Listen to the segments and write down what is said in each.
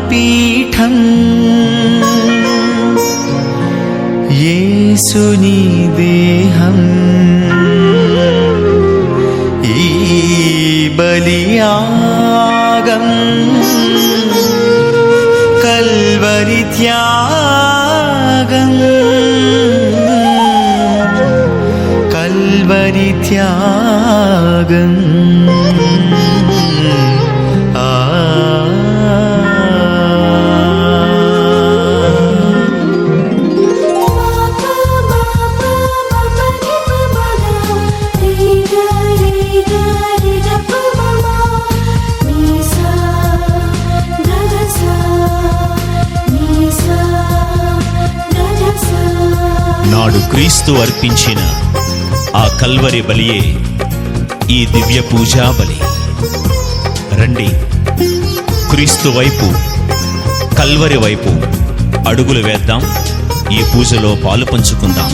పీఠం యేసుని దేహం ఈ బలియాగం కల్వరి త్యాగం కల్వరి త్యాగం నాడు క్రీస్తు అర్పించిన ఆ కల్వరి బలియే ఈ దివ్య పూజా బలి. రండి, క్రీస్తు వైపు, కల్వరి వైపు అడుగులు వేద్దాం, ఈ పూజలో పాలు పంచుకుందాం.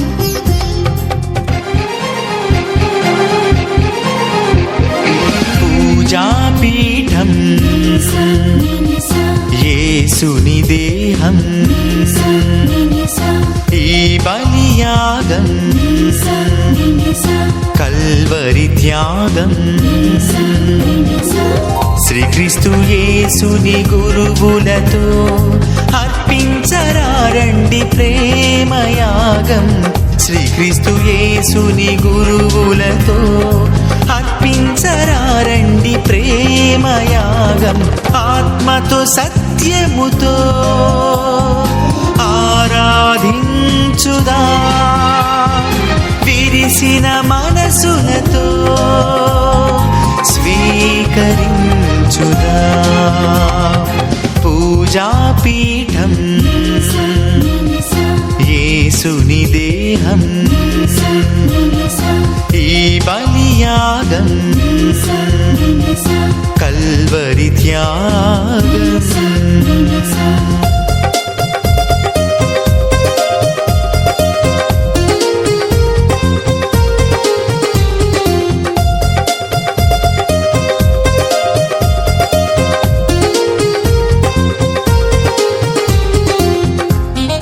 పూజాపీఠం యేసుని దేహం ఈ బలియాగం కల్వరి త్యాగం శ్రీక్రీస్తు యేసుని గురువులతో అర్పించరారండి ప్రేమయాగం. శ్రీక్రీస్తు యేసుని గురువులతో అర్పించరారండి ప్రేమయాగం. ఆత్మతో సత్యముతో ఆరాధించుదా విరిసిన మనసులతో స్వీకరించుదా. పూజాపీఠం యేసుని దేహం ఈ బలియాగం కల్వరి త్యాగం.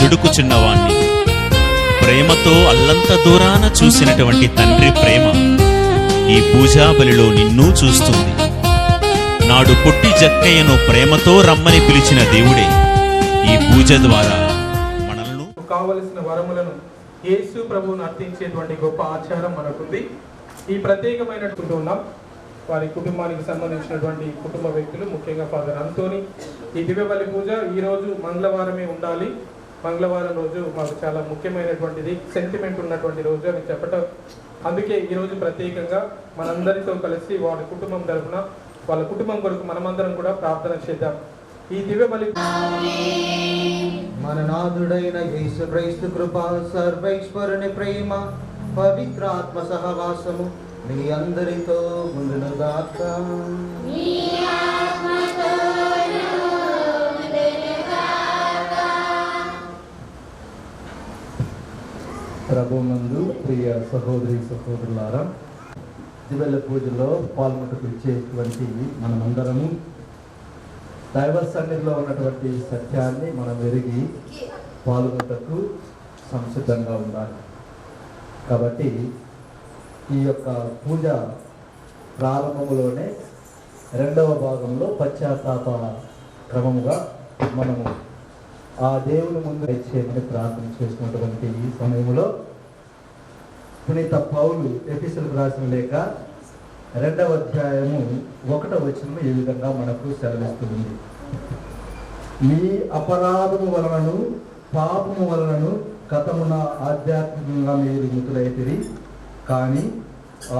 దుడుకు చిన్నవాణ్ణి ప్రేమతో అల్లంత దూరాన చూసినటువంటి తండ్రి ప్రేమ ఈ పూజా బలిలో నిన్నూ చూస్తుంది. నాడు పుట్టి జక్కయ్యను ప్రేమతో రమ్మని పిలిచిన దేవుడే ఈ పూజ ద్వారా మనల్ని కావలసిన వరములను యేసు ప్రభువును అర్థించేటువంటి గొప్ప ఆచారం మనకుంది. ఈ ప్రత్యేకమైనటువంటి ఉన్నాం. వారి కుటుంబానికి సంబంధించినటువంటి కుటుంబ వ్యక్తులు, ముఖ్యంగా ఫాదర్ అంతోని, ఈ దివ్య బలి పూజ ఈరోజు మంగళవారమే ఉండాలి. మంగళవారం రోజు మాకు చాలా ముఖ్యమైనటువంటిది, సెంటిమెంట్ ఉన్నటువంటి రోజు అని చెప్పటం. అందుకే ఈరోజు ప్రత్యేకంగా మనందరితో కలిసి వారి కుటుంబం తరఫున, వాళ్ళ కుటుంబం కొరకు మనమందరం కూడా ప్రార్థన చేద్దాం. ఈ దివ్య బలి మన నాథుడైన యేసుక్రీస్తు కృప, సర్వైశ్వరుని ప్రేమ, పవిత్రాత్మ సహవాసము మీ అందరితో ఉండునుగాక. ప్రభునందు ప్రియ సహోదరి సహోదరులారా, దివ్య పూజలో పాల్గొనకు ఇచ్చేటువంటి మనమందరము దైవ సన్నిధిలో ఉన్నటువంటి సత్యాన్ని మనం ఎరిగి పాల్గొనకు సంసిద్ధంగా ఉండాలి. కాబట్టి ఈ యొక్క పూజ ప్రారంభంలోనే రెండవ భాగంలో పశ్చాత్తాప క్రమముగా మనము ఆ దేవుని ముందు చేయమని ప్రార్థన చేసినటువంటి ఈ సమయంలో పునీత పౌలు ఎఫెసీయులకు రాసిన లేఖ 2వ అధ్యాయము 1వ వచనం ఈ విధంగా మనకు సెలవిస్తుంది. మీ అపరాధము వలనను పాపము వలనను గతమున ఆధ్యాత్మికంగా మీరు మృతులైతిరి, కానీ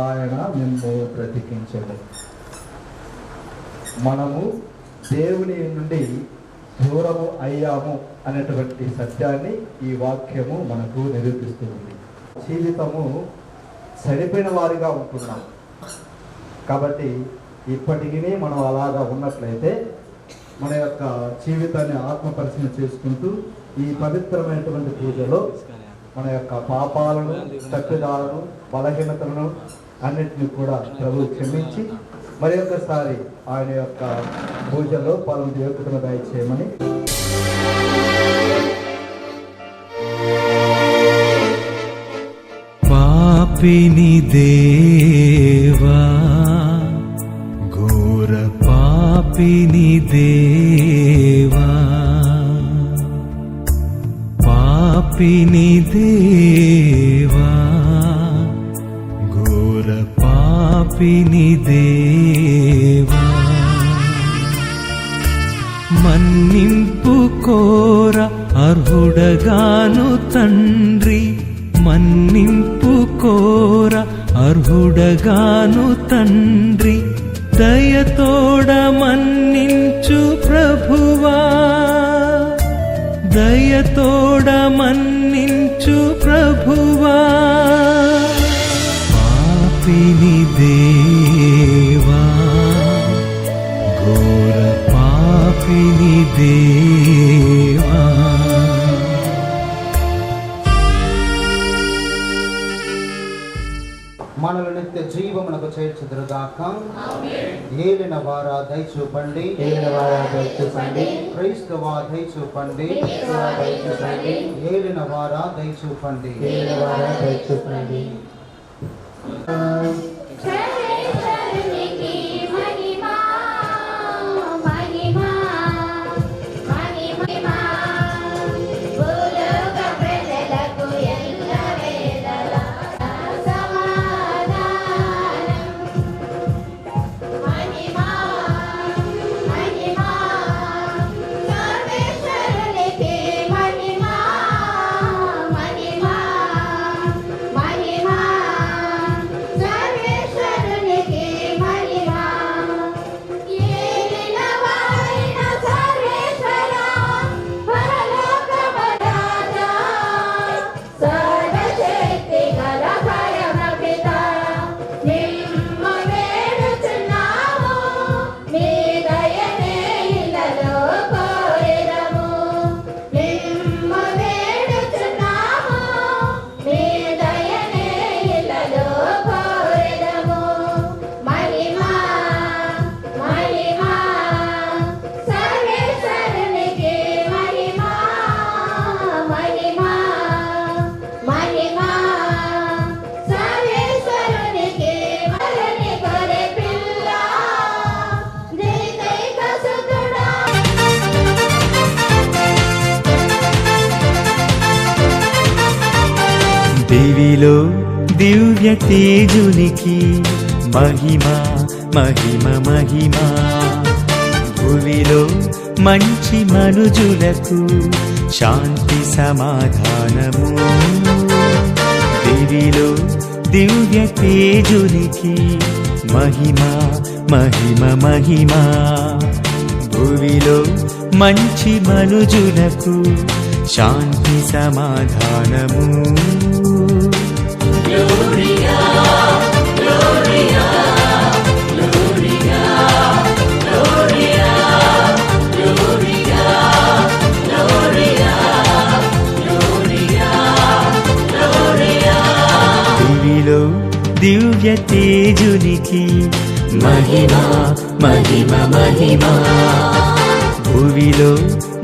ఆయన మిమ్ము బ్రతికించెను. మనము దేవుని నుండి దూరము అయ్యాము అనేటువంటి సత్యాన్ని ఈ వాక్యము మనకు నిరూపిస్తుంది. జీవితము చనిపోయిన వారిగా ఉంటున్నాం కాబట్టి ఇప్పటికీ మనం అలాగా ఉన్నట్లయితే మన యొక్క జీవితాన్ని ఆత్మ పరిశీలన చేసుకుంటూ ఈ పవిత్రమైనటువంటి పూజలో మన యొక్క పాపాలను, తప్పిదాలను, బలహీనతలను అన్నిటిని కూడా ప్రభు క్షమించి మరి ఒక్కసారి ఆయన యొక్క పూజలో పాల్గొనే యోగ్యతను దయచేయమని. పాపిని దేవా, ఘోర పాపిని దేవా, పాపిని దేవా, ఘోర పాపిని దేవా, మన్నింపు కోర అర్హుడగాను తండ్రి, మన్నింపు కోర అర్హుడగాను తండ్రి, దయతోడ మన్నించు ప్రభువా, దయతోడ మన్నించు ప్రభువా, పాపిని దేవా, ఘోర పాపిని దేవా. మనలో నిత్య జీవమునకు చేర్చుదురుగాక. ఏలిన వారా దయచూపండి, క్రైస్తవా దయచూపండి, ఏలిన వారా దయచూపండి. దివిలో దివ్య తేజునికి మహిమ మహిమ మహిమ, భువిలో మంచి మనుజులకు శాంతి సమాధానము. దివిలో దివ్య తేజునికి మహిమ మహిమ మహిమ, భువిలో మంచి మనుజులకు శాంతి సమాధానము. దివిలో దివ్య తేజునికి మహిమ మహిమ మహిమ, భువిలో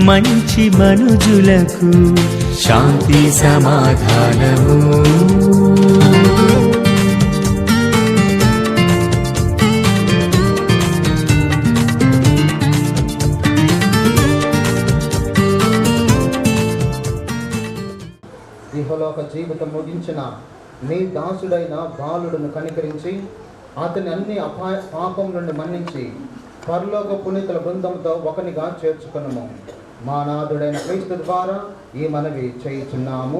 మంచి మనుజులకు శాంతి సమాధానము. ఇహలోక జీవితం ముగించిన నీ దాసుడైన బాలుడును కనికరించి అతని అన్ని పాపం నుండి మన్నించి పరలోక పునీతుల బృందంతో ఒకనిగా చేర్చుకున్నాము. మా నాథుడైన క్రీస్తు ద్వారా ఈ మనవి చేయుచున్నాము.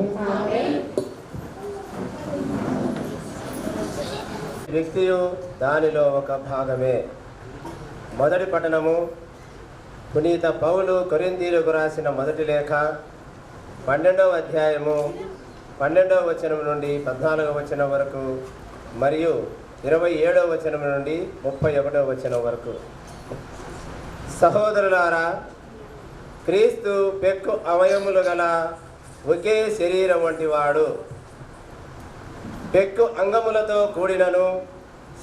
వ్యక్తియు దానిలో ఒక భాగమే. మొదటి పట్టణము పునీత పౌలు కొరింథీయులకు రాసిన మొదటి లేఖ 12వ అధ్యాయము 12వ వచనం నుండి 14వ వచనం వరకు మరియు 27వ వచనం నుండి 31వ వచనం వరకు. సహోదరులారా, క్రీస్తు పెక్కు అవయములు గల ఒకే శరీరం వంటి వాడు. పెక్కు అంగములతో కూడినను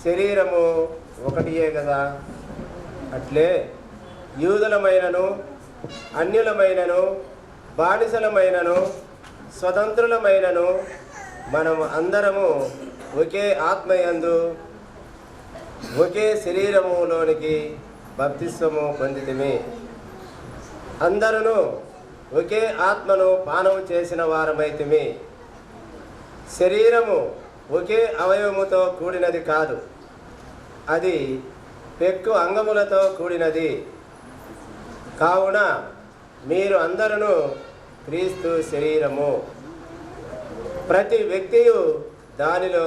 శరీరము ఒకటియే కదా. అట్లే యూదులమైనను అన్యులమైనను బానిసలమైనను స్వతంత్రులమైనను మనము అందరము ఒకే ఆత్మయందు ఒకే శరీరములోనికి బాప్తిస్మము పొందితిమి. అందరూ ఒకే ఆత్మను పానము చేసిన వారమైతిమి. శరీరము ఒకే అవయవముతో కూడినది కాదు, అది పెక్కు అంగములతో కూడినది. కావున మీరు అందరూ క్రీస్తు శరీరము, ప్రతి వ్యక్తియు దానిలో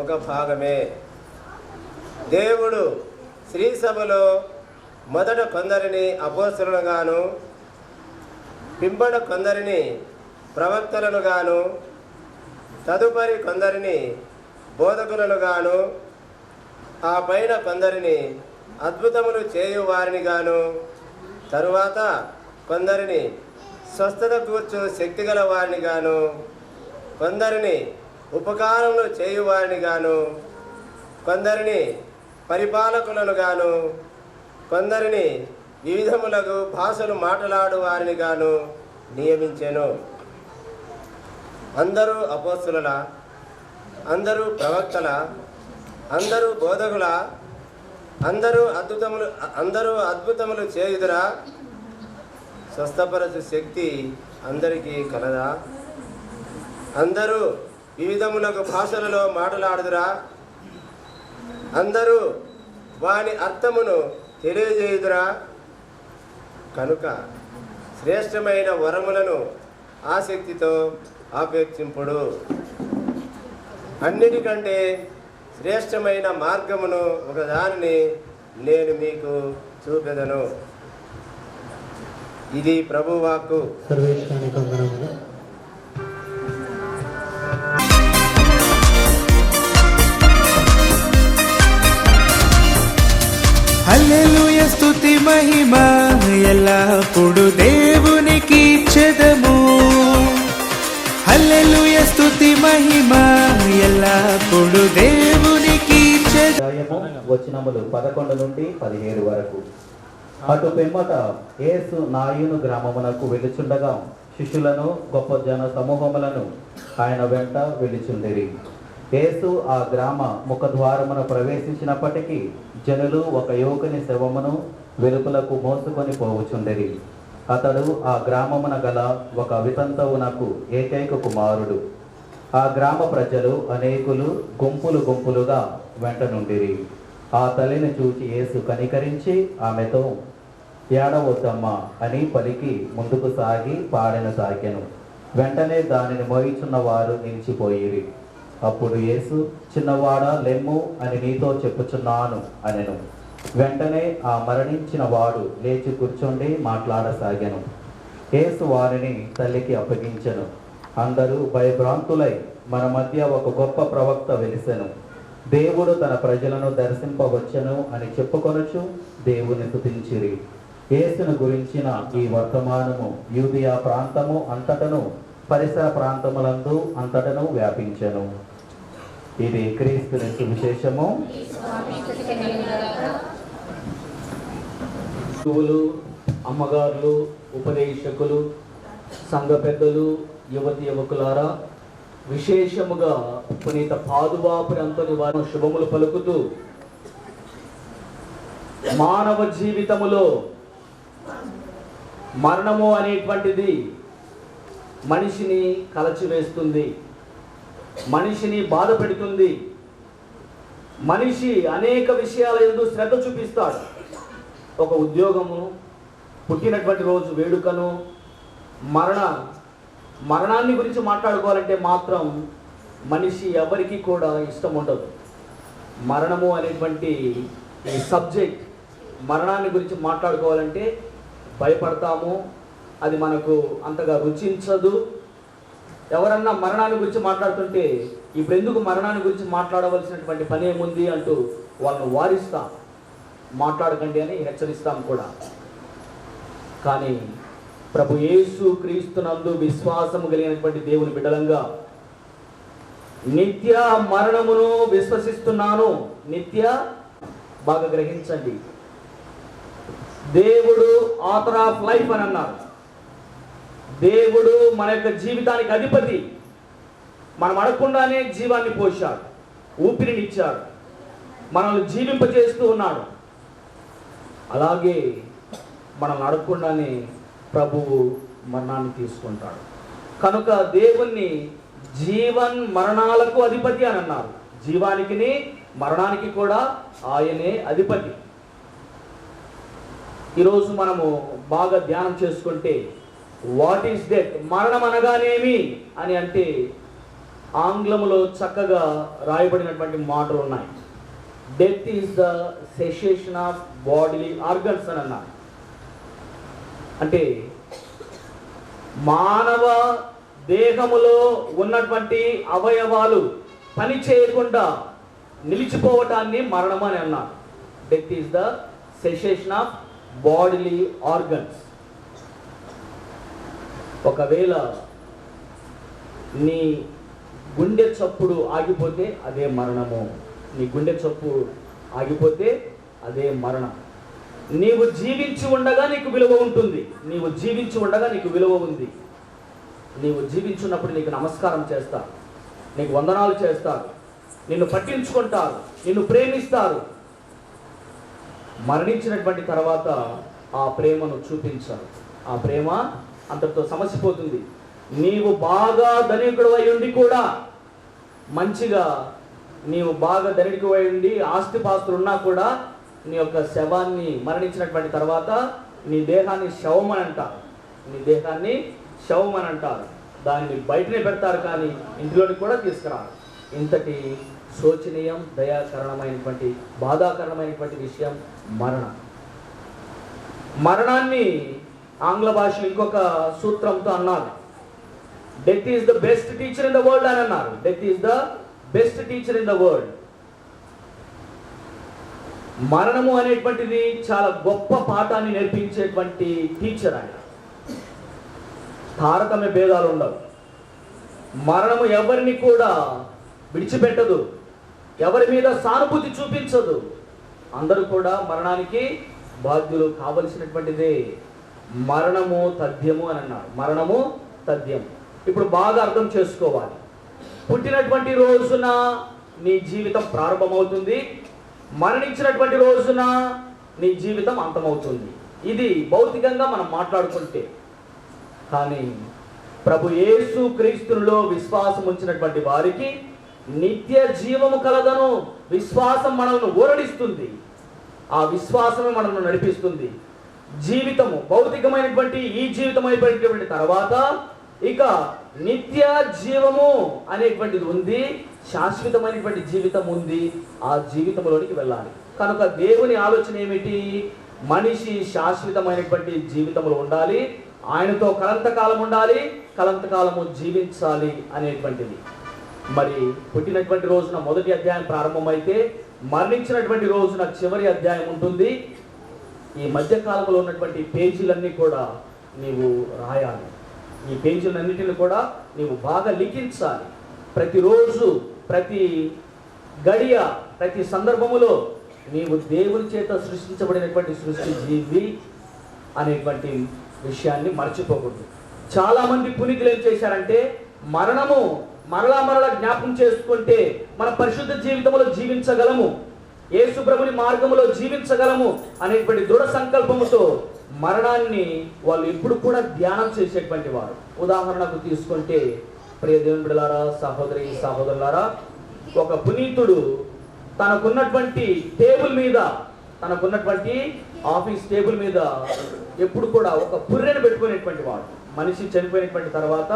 ఒక భాగమే. దేవుడు శ్రీ సభలో మొదట కొందరిని అపోస్తలుగాను, పింబడ కొందరిని ప్రవక్తలను గాను, తదుపరి కొందరిని బోధకులను గాను, ఆ పైన కొందరిని అద్భుతములు చేయు వారిని గాను, తరువాత కొందరిని స్వస్థత కూర్చు శక్తిగల వారిని గాను, కొందరిని ఉపకారములు చేయువారిని గాను, కొందరిని పరిపాలకులను గాను, కొందరిని వివిధములకు భాషలు మాట్లాడు వారిని గాను నియమించెను. అందరూ అపోస్తలుల, అందరూ ప్రవక్తల, అందరూ బోధకుల, అందరూ అద్భుతములు చేయుదురా? స్వస్థపరచు శక్తి అందరికీ కలదా? అందరూ వివిధములకు భాషలలో మాట్లాడుదురా? అందరూ వాని అర్థమును తెలియజేయుదురా? కనుక శ్రేష్టమైన వరములను ఆసక్తితో ఆపేక్షింపుడు. అన్నిటికంటే శ్రేష్టమైన మార్గమును ఒకదానిని నేను మీకు చూపెదను. ఇది ప్రభువాక్కు. సర్వేశ్వరానికి వందనములు. హల్లెలూయ స్తుతి మహిమ ఎల్లప్పుడు దేవునికి ఇచ్చెదము. హల్లెలూయ స్తుతి మహిమ ఎల్లప్పుడు దేవునికి ఇచ్చెదము. వచనములు 11 నుండి 17 వరకు. అటు పిమ్మట యేసు నాయును గ్రామమునకు వెలుచుండగా శిష్యులను గొప్ప జన సమూహములను ఆయన వెంట వెలుచుండిరి. యేసు ఆ గ్రామ ముఖద్వారమున ప్రవేశించినప్పటికీ జనులు ఒక యువకుని శవమును వెలుపలకు మోసుకొని పోవుచుండిరి. అతడు ఆ గ్రామమున గల ఒక వితంతువునకు ఏకైక కుమారుడు. ఆ గ్రామ ప్రజలు అనేకులు గుంపులు గుంపులుగా వెంట నుండిరి. ఆ తల్లిని చూచి యేసు కనికరించి ఆమెతో, ఏడవద్దమ్మా అని పలికి ముందుకు సాగి పాడెను సాగెను. వెంటనే దానిని మోయిచున్న వారు నిలిచిపోయిరి. అప్పుడు యేసు, చిన్నవాడా లెమ్ము అని నీతో చెప్పుచున్నాను అనెను. వెంటనే ఆ మరణించిన వాడు లేచి కూర్చుండి మాట్లాడసాగాను. యేసు వారిని తల్లికి అప్పగించెను. అందరూ భయభ్రాంతులై మన మధ్య ఒక గొప్ప ప్రవక్త వెలిసెను, దేవుడు తన ప్రజలను దర్శింపవచ్చెను అని చెప్పుకొనుచు దేవుని స్తుతించిరి. యేసును గురించిన ఈ వర్తమానము యూదియా ప్రాంతము అంతటను పరిసర ప్రాంతములందు అంతటను వ్యాపించెను. ఇది క్రీస్తుని సువిశేషము. గురువులు, అమ్మగారులు, ఉపదేశకులు, సంఘ పెద్దలు, యువతి యువకులారా, విశేషముగా పునీత పాదువాపురి అంతని వారి శుభములు పలుకుతూ, మానవ జీవితములో మరణము అనేటువంటిది మనిషిని కలచివేస్తుంది, మనిషిని బాధ పెడుతుంది. మనిషి అనేక విషయాల యందు శ్రద్ధ చూపిస్తాడు. ఒక ఉద్యోగము, పుట్టినటువంటి రోజు వేడుకను, మరణాన్ని గురించి మాట్లాడుకోవాలంటే మాత్రం మనిషి ఎవరికి కూడా ఇష్టం ఉండదు. మరణము అనేటువంటి ఈ సబ్జెక్ట్, మరణాన్ని గురించి మాట్లాడుకోవాలంటే భయపడతాము, అది మనకు అంతగా రుచించదు. ఎవరన్నా మరణాన్ని గురించి మాట్లాడుతుంటే ఇప్పుడు ఎందుకు మరణాన్ని గురించి మాట్లాడవలసినటువంటి పని ఏముంది అంటూ వాళ్ళను వారిస్తాం, మాట్లాడకండి అని హెచ్చరిస్తాం కూడా. కానీ ప్రభు యేసు క్రీస్తునందు విశ్వాసము కలిగినటువంటి దేవుని బిడ్డలంగా నిత్య మరణమును విశ్వసిస్తున్నాను. నిత్య బాగా గ్రహించండి. దేవుడు ఆథర్ ఆఫ్ లైఫ్ అని అన్నారు. దేవుడు మన యొక్క జీవితానికి అధిపతి. మనం అడగకుండానే జీవాన్ని పోశాడు, ఊపిరినిచ్చాడు, మనల్ని జీవింపజేస్తూ ఉన్నాడు. అలాగే మనల్ని అడగకుండానే ప్రభువు మరణాన్ని తీసుకుంటాడు. కనుక దేవుణ్ణి జీవన్ మరణాలకు అధిపతి అని అన్నారు. జీవానికి మరణానికి కూడా ఆయనే అధిపతి. ఈరోజు మనము బాగా ధ్యానం చేసుకుంటే వాట్ ఈస్ డెత్, మరణం అనగానేమి అని అంటే ఆంగ్లములో చక్కగా రాయబడినటువంటి మాటలు ఉన్నాయి. Death is the cessation of bodily organs అని అన్నారు. అంటే మానవ దేహములో ఉన్నటువంటి అవయవాలు పని చేయకుండా నిలిచిపోవటాన్ని మరణం అని అన్నారు. Death is the cessation of bodily organs. ఒకవేళ నీ గుండె చప్పుడు ఆగిపోతే అదే మరణము. నీ గుండె చప్పు ఆగిపోతే అదే మరణం. నీవు జీవించి ఉండగా నీకు విలువ ఉంటుంది. నీవు జీవించి ఉండగా నీకు విలువ ఉంది. నీవు జీవించున్నప్పుడు నీకు నమస్కారం చేస్తారు, నీకు వందనాలు చేస్తారు, నిన్ను పట్టించుకుంటారు, నిన్ను ప్రేమిస్తారు. మరణించినటువంటి తర్వాత ఆ ప్రేమను చూపించారు. ఆ ప్రేమ అంతటితో సమసిపోతుంది. నీవు బాగా ధనికుడు అయి ఉండి కూడా, మంచిగా నీవు బాగా ధనికుడు అయి ఉండి ఆస్తిపాస్తులు ఉన్నా కూడా నీ యొక్క శవాన్ని మరణించినటువంటి తర్వాత నీ దేహాన్ని శవం అని అంటారు. నీ దేహాన్ని శవం అని అంటారు. దాన్ని బయటనే పెడతారు, కానీ ఇంటిలోకి కూడా తీసుకురారు. ఇంతటి శోచనీయం, దయాకరణమైనటువంటి, బాధాకరణమైనటువంటి విషయం మరణం. మరణాన్ని ఆంగ్ల భాషలో ఇంకొక సూత్రంతో అన్నారు. Death is the best teacher in the world అని అన్నారు. Death is the best teacher in the world. మరణము అనేటువంటిది చాలా గొప్ప పాఠాన్ని నేర్పించేటువంటి టీచర్ ఆయన. తారతమ్య భేదాలు ఉండవు. మరణము ఎవరిని కూడా విడిచిపెట్టదు, ఎవరి మీద సానుభూతి చూపించదు. అందరూ కూడా మరణానికి బాధ్యులు కావలసినటువంటిదే. మరణము తథ్యము అని అన్నారు. మరణము తథ్యం. ఇప్పుడు బాగా అర్థం చేసుకోవాలి. పుట్టినటువంటి రోజున నీ జీవితం ప్రారంభమవుతుంది, మరణించినటువంటి రోజున నీ జీవితం అంతమవుతుంది. ఇది భౌతికంగా మనం మాట్లాడుకుంటే. కానీ ప్రభు యేసు క్రీస్తులో విశ్వాసం ఉంచినటువంటి వారికి నిత్య జీవము కలదను విశ్వాసం మనల్ని ఊరడిస్తుంది. ఆ విశ్వాసమే మనల్ని నడిపిస్తుంది. జీవితము భౌతికమైనటువంటి ఈ జీవితం అయిపోయినటువంటి తర్వాత ఇక నిత్య జీవము అనేటువంటిది ఉంది, శాశ్వతమైనటువంటి జీవితం ఉంది. ఆ జీవితంలోనికి వెళ్ళాలి. కనుక దేవుని ఆలోచన ఏమిటి? మనిషి శాశ్వతమైనటువంటి జీవితంలో ఉండాలి, ఆయనతో కలంతకాలం ఉండాలి, కలంతకాలము జీవించాలి అనేటువంటిది. మరి పుట్టినటువంటి రోజున మొదటి అధ్యాయం ప్రారంభమైతే మరణించినటువంటి రోజున చివరి అధ్యాయం ఉంటుంది. ఈ మధ్యకాలంలో ఉన్నటువంటి పేజీలన్నీ కూడా నీవు రాయాలి. ఈ పేజీలన్నిటిని కూడా నీవు బాగా లిఖించాలి. ప్రతిరోజు, ప్రతి గడియ, ప్రతి సందర్భములో నీవు దేవుని చేత సృష్టించబడినటువంటి సృష్టి జీవి అనేటువంటి విషయాన్ని మర్చిపోకూడదు. చాలామంది పునీతులు ఏం చేశారంటే మరణము మరలా జ్ఞాపకం చేసుకుంటే మన పరిశుద్ధ జీవితంలో జీవించగలము, యేసు ప్రభుని మార్గములో జీవించగలము అనేటువంటి దృఢ సంకల్పముతో మరణాన్ని వాళ్ళు ఎప్పుడు కూడా ధ్యానం చేసేటువంటి వారు. ఉదాహరణకు తీసుకుంటే, ప్రియ దేవుని బిడ్డలారా, సహోదరి సహోదరులారా, ఒక పునీతుడు తనకున్నటువంటి టేబుల్ మీద, తనకున్నటువంటి ఆఫీస్ టేబుల్ మీద ఎప్పుడు కూడా ఒక పుర్రెను పెట్టుకునేటువంటి వాడు. మనిషి చనిపోయినటువంటి తర్వాత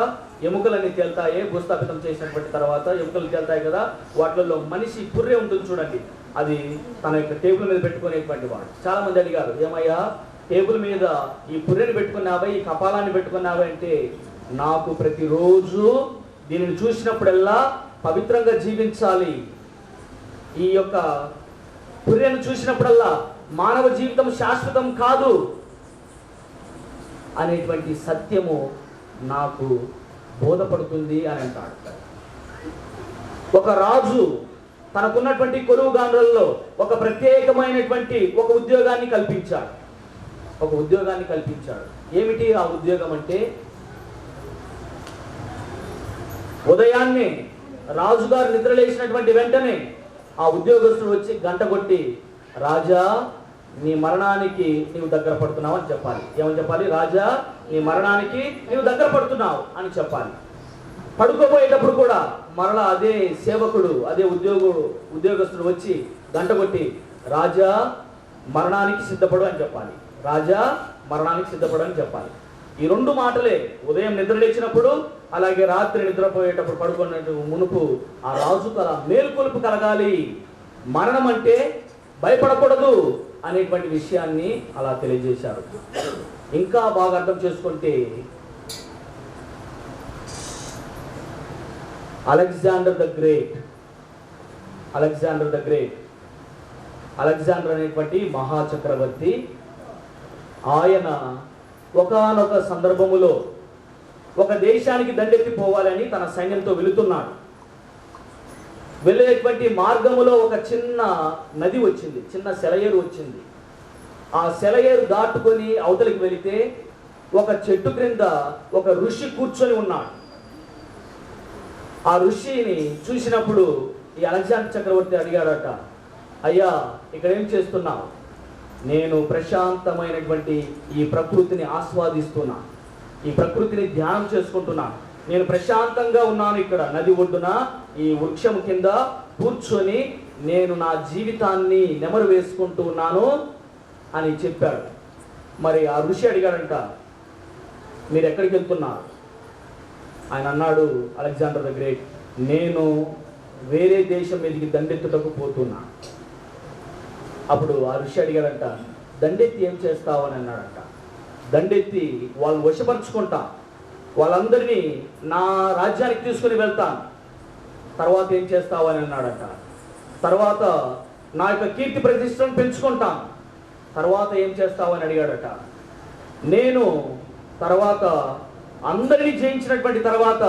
ఎముకలన్నీ తేలుతాయి, భూస్థాపితం చేసినటువంటి తర్వాత ఎముకలు తేలుతాయి కదా, వాటిల్లో మనిషి పుర్రె ఉంటుంది చూడండి, అది తన యొక్క టేబుల్ మీద పెట్టుకునేటువంటి వాడు. చాలా మంది అడిగారు, ఏమయ్యా టేబుల్ మీద ఈ పుర్రెను పెట్టుకున్నావా, ఈ కపాలాన్ని పెట్టుకున్నావా అంటే, నాకు ప్రతిరోజు దీనిని చూసినప్పుడల్లా పవిత్రంగా జీవించాలి, ఈ యొక్క పుర్రెను చూసినప్పుడల్లా మానవ జీవితం శాశ్వతం కాదు అనేటువంటి సత్యము నాకు బోధపడుతుంది అని అంటాడు. ఒక రాజు తనకున్నటువంటి కొలువుగాండ్రల్లో ఒక ప్రత్యేకమైనటువంటి ఒక ఉద్యోగాన్ని కల్పించాడు. ఏమిటి ఆ ఉద్యోగం అంటే, ఉదయాన్నే రాజుగారు నిద్రలేసినటువంటి వెంటనే ఆ ఉద్యోగస్తుడు వచ్చి గంట కొట్టి, రాజా నీ మరణానికి నీవు దగ్గర పడుతున్నావు అని చెప్పాలి. ఏమని చెప్పాలి? రాజా నీ మరణానికి నీవు దగ్గర పడుతున్నావు అని చెప్పాలి. పడుకోబోయేటప్పుడు కూడా మరలా అదే సేవకుడు, అదే ఉద్యోగస్తుడు వచ్చి గంట కొట్టి, రాజా మరణానికి సిద్ధపడు అని చెప్పాలి. రాజా మరణానికి సిద్ధపడు అని చెప్పాలి. ఈ రెండు మాటలే ఉదయం నిద్ర లేచినప్పుడు, అలాగే రాత్రి నిద్రపోయేటప్పుడు పడుకున్నట్టు మునుపు ఆ రాజుకు అలా మేలుకొలుపు కలగాలి. మరణం అంటే భయపడకూడదు అనేటువంటి విషయాన్ని అలా తెలియజేశారు. ఇంకా బాగా అర్థం చేసుకుంటే, అలెగ్జాండర్ అనేటువంటి మహాచక్రవర్తి, ఆయన ఒకానొక సందర్భములో ఒక దేశానికి దండెత్తిపోవాలని తన సైన్యంతో వెళుతున్నాడు. వెళ్ళేటువంటి మార్గములో ఒక చిన్న నది వచ్చింది, చిన్న సెలయేరు వచ్చింది. ఆ సెలయేరు దాటుకొని అవతలికి వెళితే ఒక చెట్టు క్రింద ఒక ఋషి కూర్చొని ఉన్నాడు. ఆ ఋషిని చూసినప్పుడు ఈ అలెగ్జాండర్ చక్రవర్తి అడిగాడట, అయ్యా ఇక్కడ ఏం చేస్తున్నావు? నేను ప్రశాంతమైనటువంటి ఈ ప్రకృతిని ఆస్వాదిస్తున్నా, ఈ ప్రకృతిని ధ్యానం చేసుకుంటున్నా, నేను ప్రశాంతంగా ఉన్నాను ఇక్కడ నది ఒడ్డున ఈ వృక్షం కింద కూర్చొని నేను నా జీవితాన్ని నెమరు వేసుకుంటూ ఉన్నాను అని చెప్పాడు. మరి ఆ ఋషి అడిగాడంట, మీరు ఎక్కడికి వెళ్తున్నారు? ఆయన అన్నాడు, అలెగ్జాండర్ ద గ్రేట్, నేను వేరే దేశం మీదకి దండెత్తుటకు పోతున్నా. అప్పుడు ఆ ఋషి అడిగాడంట, దండెత్తి ఏం చేస్తావు అని అన్నాడంట. దండెత్తి వాళ్ళని వశపరుచుకుంటా, వాళ్ళందరినీ నా రాజ్యానికి తీసుకుని వెళ్తాను. తర్వాత ఏం చేస్తావు అని అన్నాడంట. తర్వాత నా యొక్క కీర్తి ప్రతిష్టను పెంచుకుంటాను. తర్వాత ఏం చేస్తావు అని అడిగాడట. నేను తర్వాత అందరినీ జయించినటువంటి తర్వాత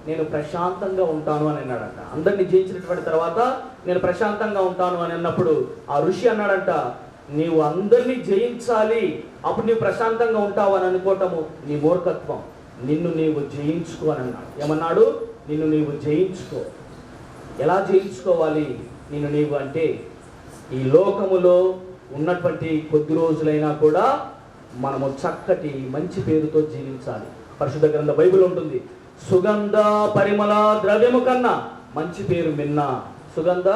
నేను ప్రశాంతంగా ఉంటాను అని అన్నాడంట. అందరినీ జయించినటువంటి తర్వాత నేను ప్రశాంతంగా ఉంటాను అని అన్నప్పుడు ఆ ఋషి అన్నాడంట, నీవు అందరినీ జయించాలి, అప్పుడు నీవు ప్రశాంతంగా ఉంటావు అని అనుకోవటము నీ మూర్ఖత్వం. నిన్ను నీవు జయించుకో అని అన్నాడు. ఏమన్నాడు? నిన్ను నీవు జయించుకో. ఎలా జయించుకోవాలి నిన్ను నీవు అంటే, ఈ లోకములో ఉన్నటువంటి కొద్ది రోజులైనా కూడా మనము చక్కటి మంచి పేరుతో జీవించాలి. పరిశుద్ధ గ్రంథ బైబిల్ ఉంటుంది, సుగంధ పరిమళ ద్రవ్యము కన్నా మంచి పేరు మిన్న. సుగంధ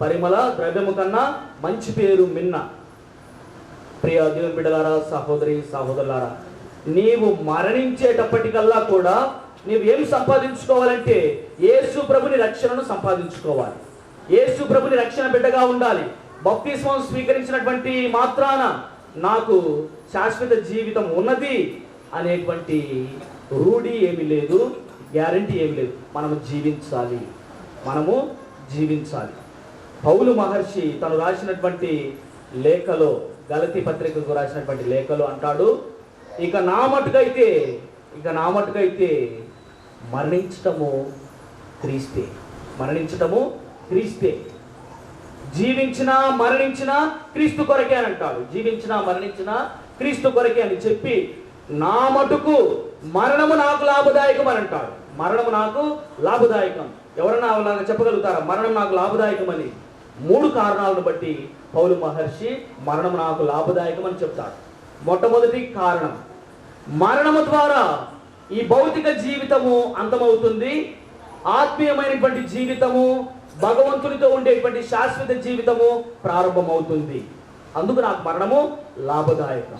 పరిమళ ద్రవ్యము కన్నా మంచి పేరు మిన్న. ప్రియ దేవుని బిడ్డలారా, సహోదరి సహోదరులారా, నీవు మరణించేటప్పటికల్లా కూడా నీవు ఏం సంపాదించుకోవాలంటే యేసు ప్రభుని రక్షణను సంపాదించుకోవాలి. యేసు ప్రభుని రక్షణ బిడ్డగా ఉండాలి. బాప్తిస్మం స్వీకరించినటువంటి మాత్రాన నాకు శాశ్వత జీవితం ఉన్నది అనేటువంటి రూఢి ఏమీ లేదు, గ్యారంటీ ఏమి లేదు. మనము జీవించాలి. పౌలు మహర్షి తను రాసినటువంటి లేఖలో, గలతీ పత్రికకు రాసినటువంటి లేఖలో అంటాడు, ఇక నా మటుకైతే మరణించటము క్రీస్తే, జీవించినా మరణించినా క్రీస్తు కొరకే అని అంటాడు. జీవించినా మరణించినా క్రీస్తు కొరకే అని చెప్పి, నా మటుకు మరణము నాకు లాభదాయకం అని అంటాడు. మరణము నాకు లాభదాయకం. ఎవరన్నా అలాగా చెప్పగలుగుతారా మరణం నాకు లాభదాయకం అని? 3 కారణాలను బట్టి పౌలు మహర్షి మరణం నాకు లాభదాయకం అని చెప్తాడు. మొట్టమొదటి కారణం, మరణము ద్వారా ఈ భౌతిక జీవితము అంతమవుతుంది, ఆత్మీయమైనటువంటి జీవితము, భగవంతునితో ఉండేటువంటి శాశ్వత జీవితము ప్రారంభమవుతుంది. అందుకు నాకు మరణము లాభదాయకం.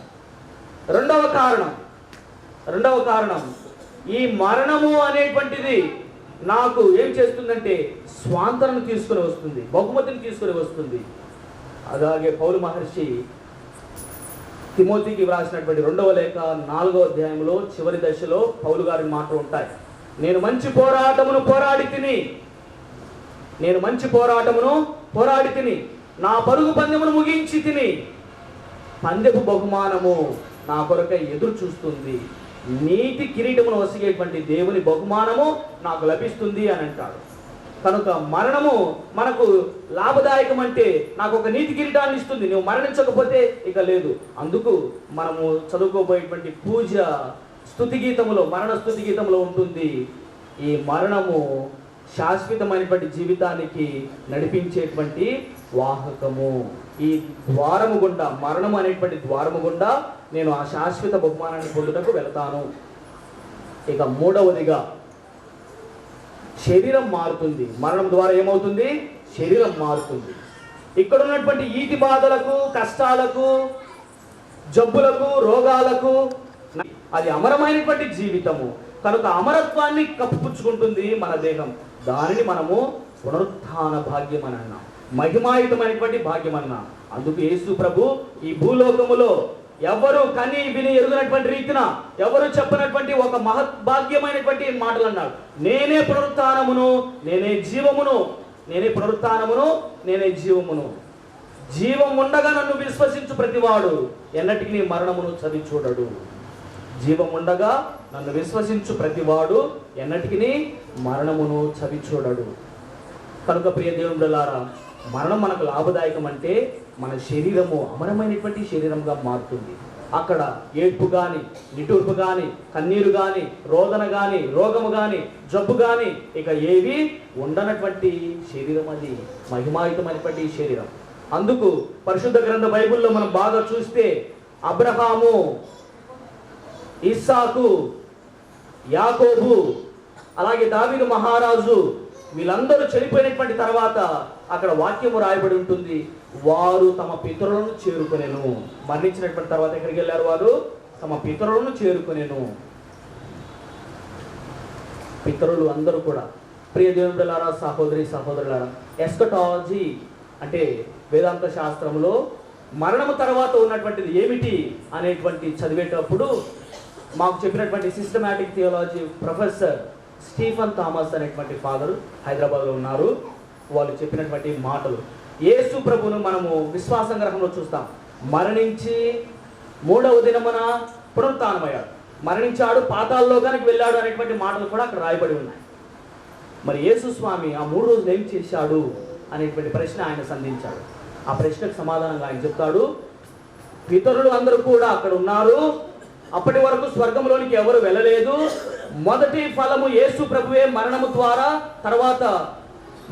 రెండవ కారణం, ఈ మరణము అనేటువంటిది నాకు ఏం చేస్తుందంటే స్వాంతనను తీసుకుని వస్తుంది, బహుమతిని తీసుకుని వస్తుంది. అలాగే పౌలు మహర్షి తిమోతికి వ్రాసినటువంటి 2వ లేఖ 4వ అధ్యాయంలో చివరి దశలో పౌలు గారి మాటలు ఉంటాయి. నేను మంచి పోరాటమును పోరాడి తిని నా పరుగు పందెమును ముగించి తిని, పందెపు బహుమానము నా కొరకై ఎదురు చూస్తుంది, నీతి కిరీటమును వసిగేటువంటి దేవుని బహుమానము నాకు లభిస్తుంది అని అంటాడు. కనుక మరణము మనకు లాభదాయకం అంటే నాకు ఒక నీతి కిరీటాన్ని ఇస్తుంది, నువ్వు మరణించకపోతే ఇక లేదు. అందుకు మనము చదువుకోబోయేటువంటి పూజ స్తుతి గీతములో, మరణ స్తుతి గీతంలో ఉంటుంది, ఈ మరణము శాశ్వతమైనటువంటి జీవితానికి నడిపించేటువంటి వాహకము. ఈ ద్వారము గుండా, మరణము అనేటువంటి ద్వారము గుండా నేను ఆ శాశ్వత బహుమానాన్ని పొందుటకు వెళతాను. ఇక మూడవదిగా శరీరం మారుతుంది. మరణం ద్వారా ఏమవుతుంది? శరీరం మారుతుంది. ఇక్కడ ఉన్నటువంటి ఈతి బాధలకు, కష్టాలకు, జబ్బులకు, రోగాలకు అది అమరమైనటువంటి జీవితము కనుక అమరత్వాన్ని కప్పుపుచ్చుకుంటుంది మన దేహం. దానిని మనము పునరుత్థాన భాగ్యం అని అన్నాం, మహిమాయుతమైనటువంటి భాగ్యం అన్నాం. అందుకు యేసు ప్రభు ఈ భూలోకములో ఎవరు కని విని ఎరుగినటువంటి రీతిన ఎవరు చెప్పినటువంటి ఒక మహద్భాగ్యమైనటువంటి మాటలు అన్నాడు. నేనే పునరుత్థానమును, నేనే జీవమును, నేనే పునరుత్థానమును, నేనే జీవమును. జీవం ఉండగా నన్ను విశ్వసించు ప్రతివాడు ఎన్నటికీ మరణమును చవి చూడడు. జీవం ఉండగా నన్ను విశ్వసించు ప్రతివాడు ఎన్నటికీ మరణమును చవి చూడడు. కనుక ప్రియ దేవుని బిడ్డలారా, మరణం మనకు లాభదాయకం అంటే మన శరీరము అమరమైనటువంటి శరీరంగా మారుతుంది. అక్కడ ఏడ్పు కానీ, నిటూర్పు కానీ, కన్నీరు కానీ, రోదన కానీ, రోగము కానీ, జబ్బు కానీ ఇక ఏవి ఉండనటువంటి శరీరం, అది మహిమాయుతమైనటువంటి శరీరం. అందుకు పరిశుద్ధ గ్రంథ బైబిల్లో మనం బాగా చూస్తే అబ్రహాము, ఇస్సాకు, యాకోబు, అలాగే దావీదు మహారాజు వీళ్ళందరూ చనిపోయినటువంటి తర్వాత అక్కడ వాక్యము రాయబడి ఉంటుంది, వారు తమ పితరులను చేరుకునేను. మరణించినటువంటి తర్వాత ఎక్కడికి వెళ్ళారు? వారు తమ పితరులను చేరుకునేను. పితరులు అందరూ కూడా ప్రియ దేవుని బిడ్డలారా, సహోదరి సహోదరులారా, ఎస్కటాలజీ అంటే వేదాంత శాస్త్రంలో మరణము తర్వాత ఉన్నటువంటిది ఏమిటి అనేటువంటి చదివేటప్పుడు మాకు చెప్పినటువంటి systematic theology professor Stephen Thomas అనేటువంటి ఫాదర్ హైదరాబాద్లో ఉన్నారు. వాళ్ళు చెప్పినటువంటి మాటలు, యేసు ప్రభువును మనము విశ్వాస గ్రంథంలో చూస్తాం, మరణించి 3వ దినమున పునరుత్థానమయ్యాడు, మరణించాడు, పాతాళలోకానికి వెళ్ళాడు అనేటువంటి మాటలు కూడా అక్కడ రాయబడి ఉన్నాయి. మరి యేసు స్వామి ఆ 3 రోజులు ఏం చేశాడు అనేటువంటి ప్రశ్న ఆయన సంధించాడు. ఆ ప్రశ్నకు సమాధానంగా ఆయన చెప్తాడు, పితరులు అందరూ కూడా అక్కడ ఉన్నారు, అప్పటి వరకు స్వర్గంలోనికి ఎవరు వెళ్ళలేదు. మొదటి ఫలము యేసు ప్రభువే మరణము ద్వారా, తర్వాత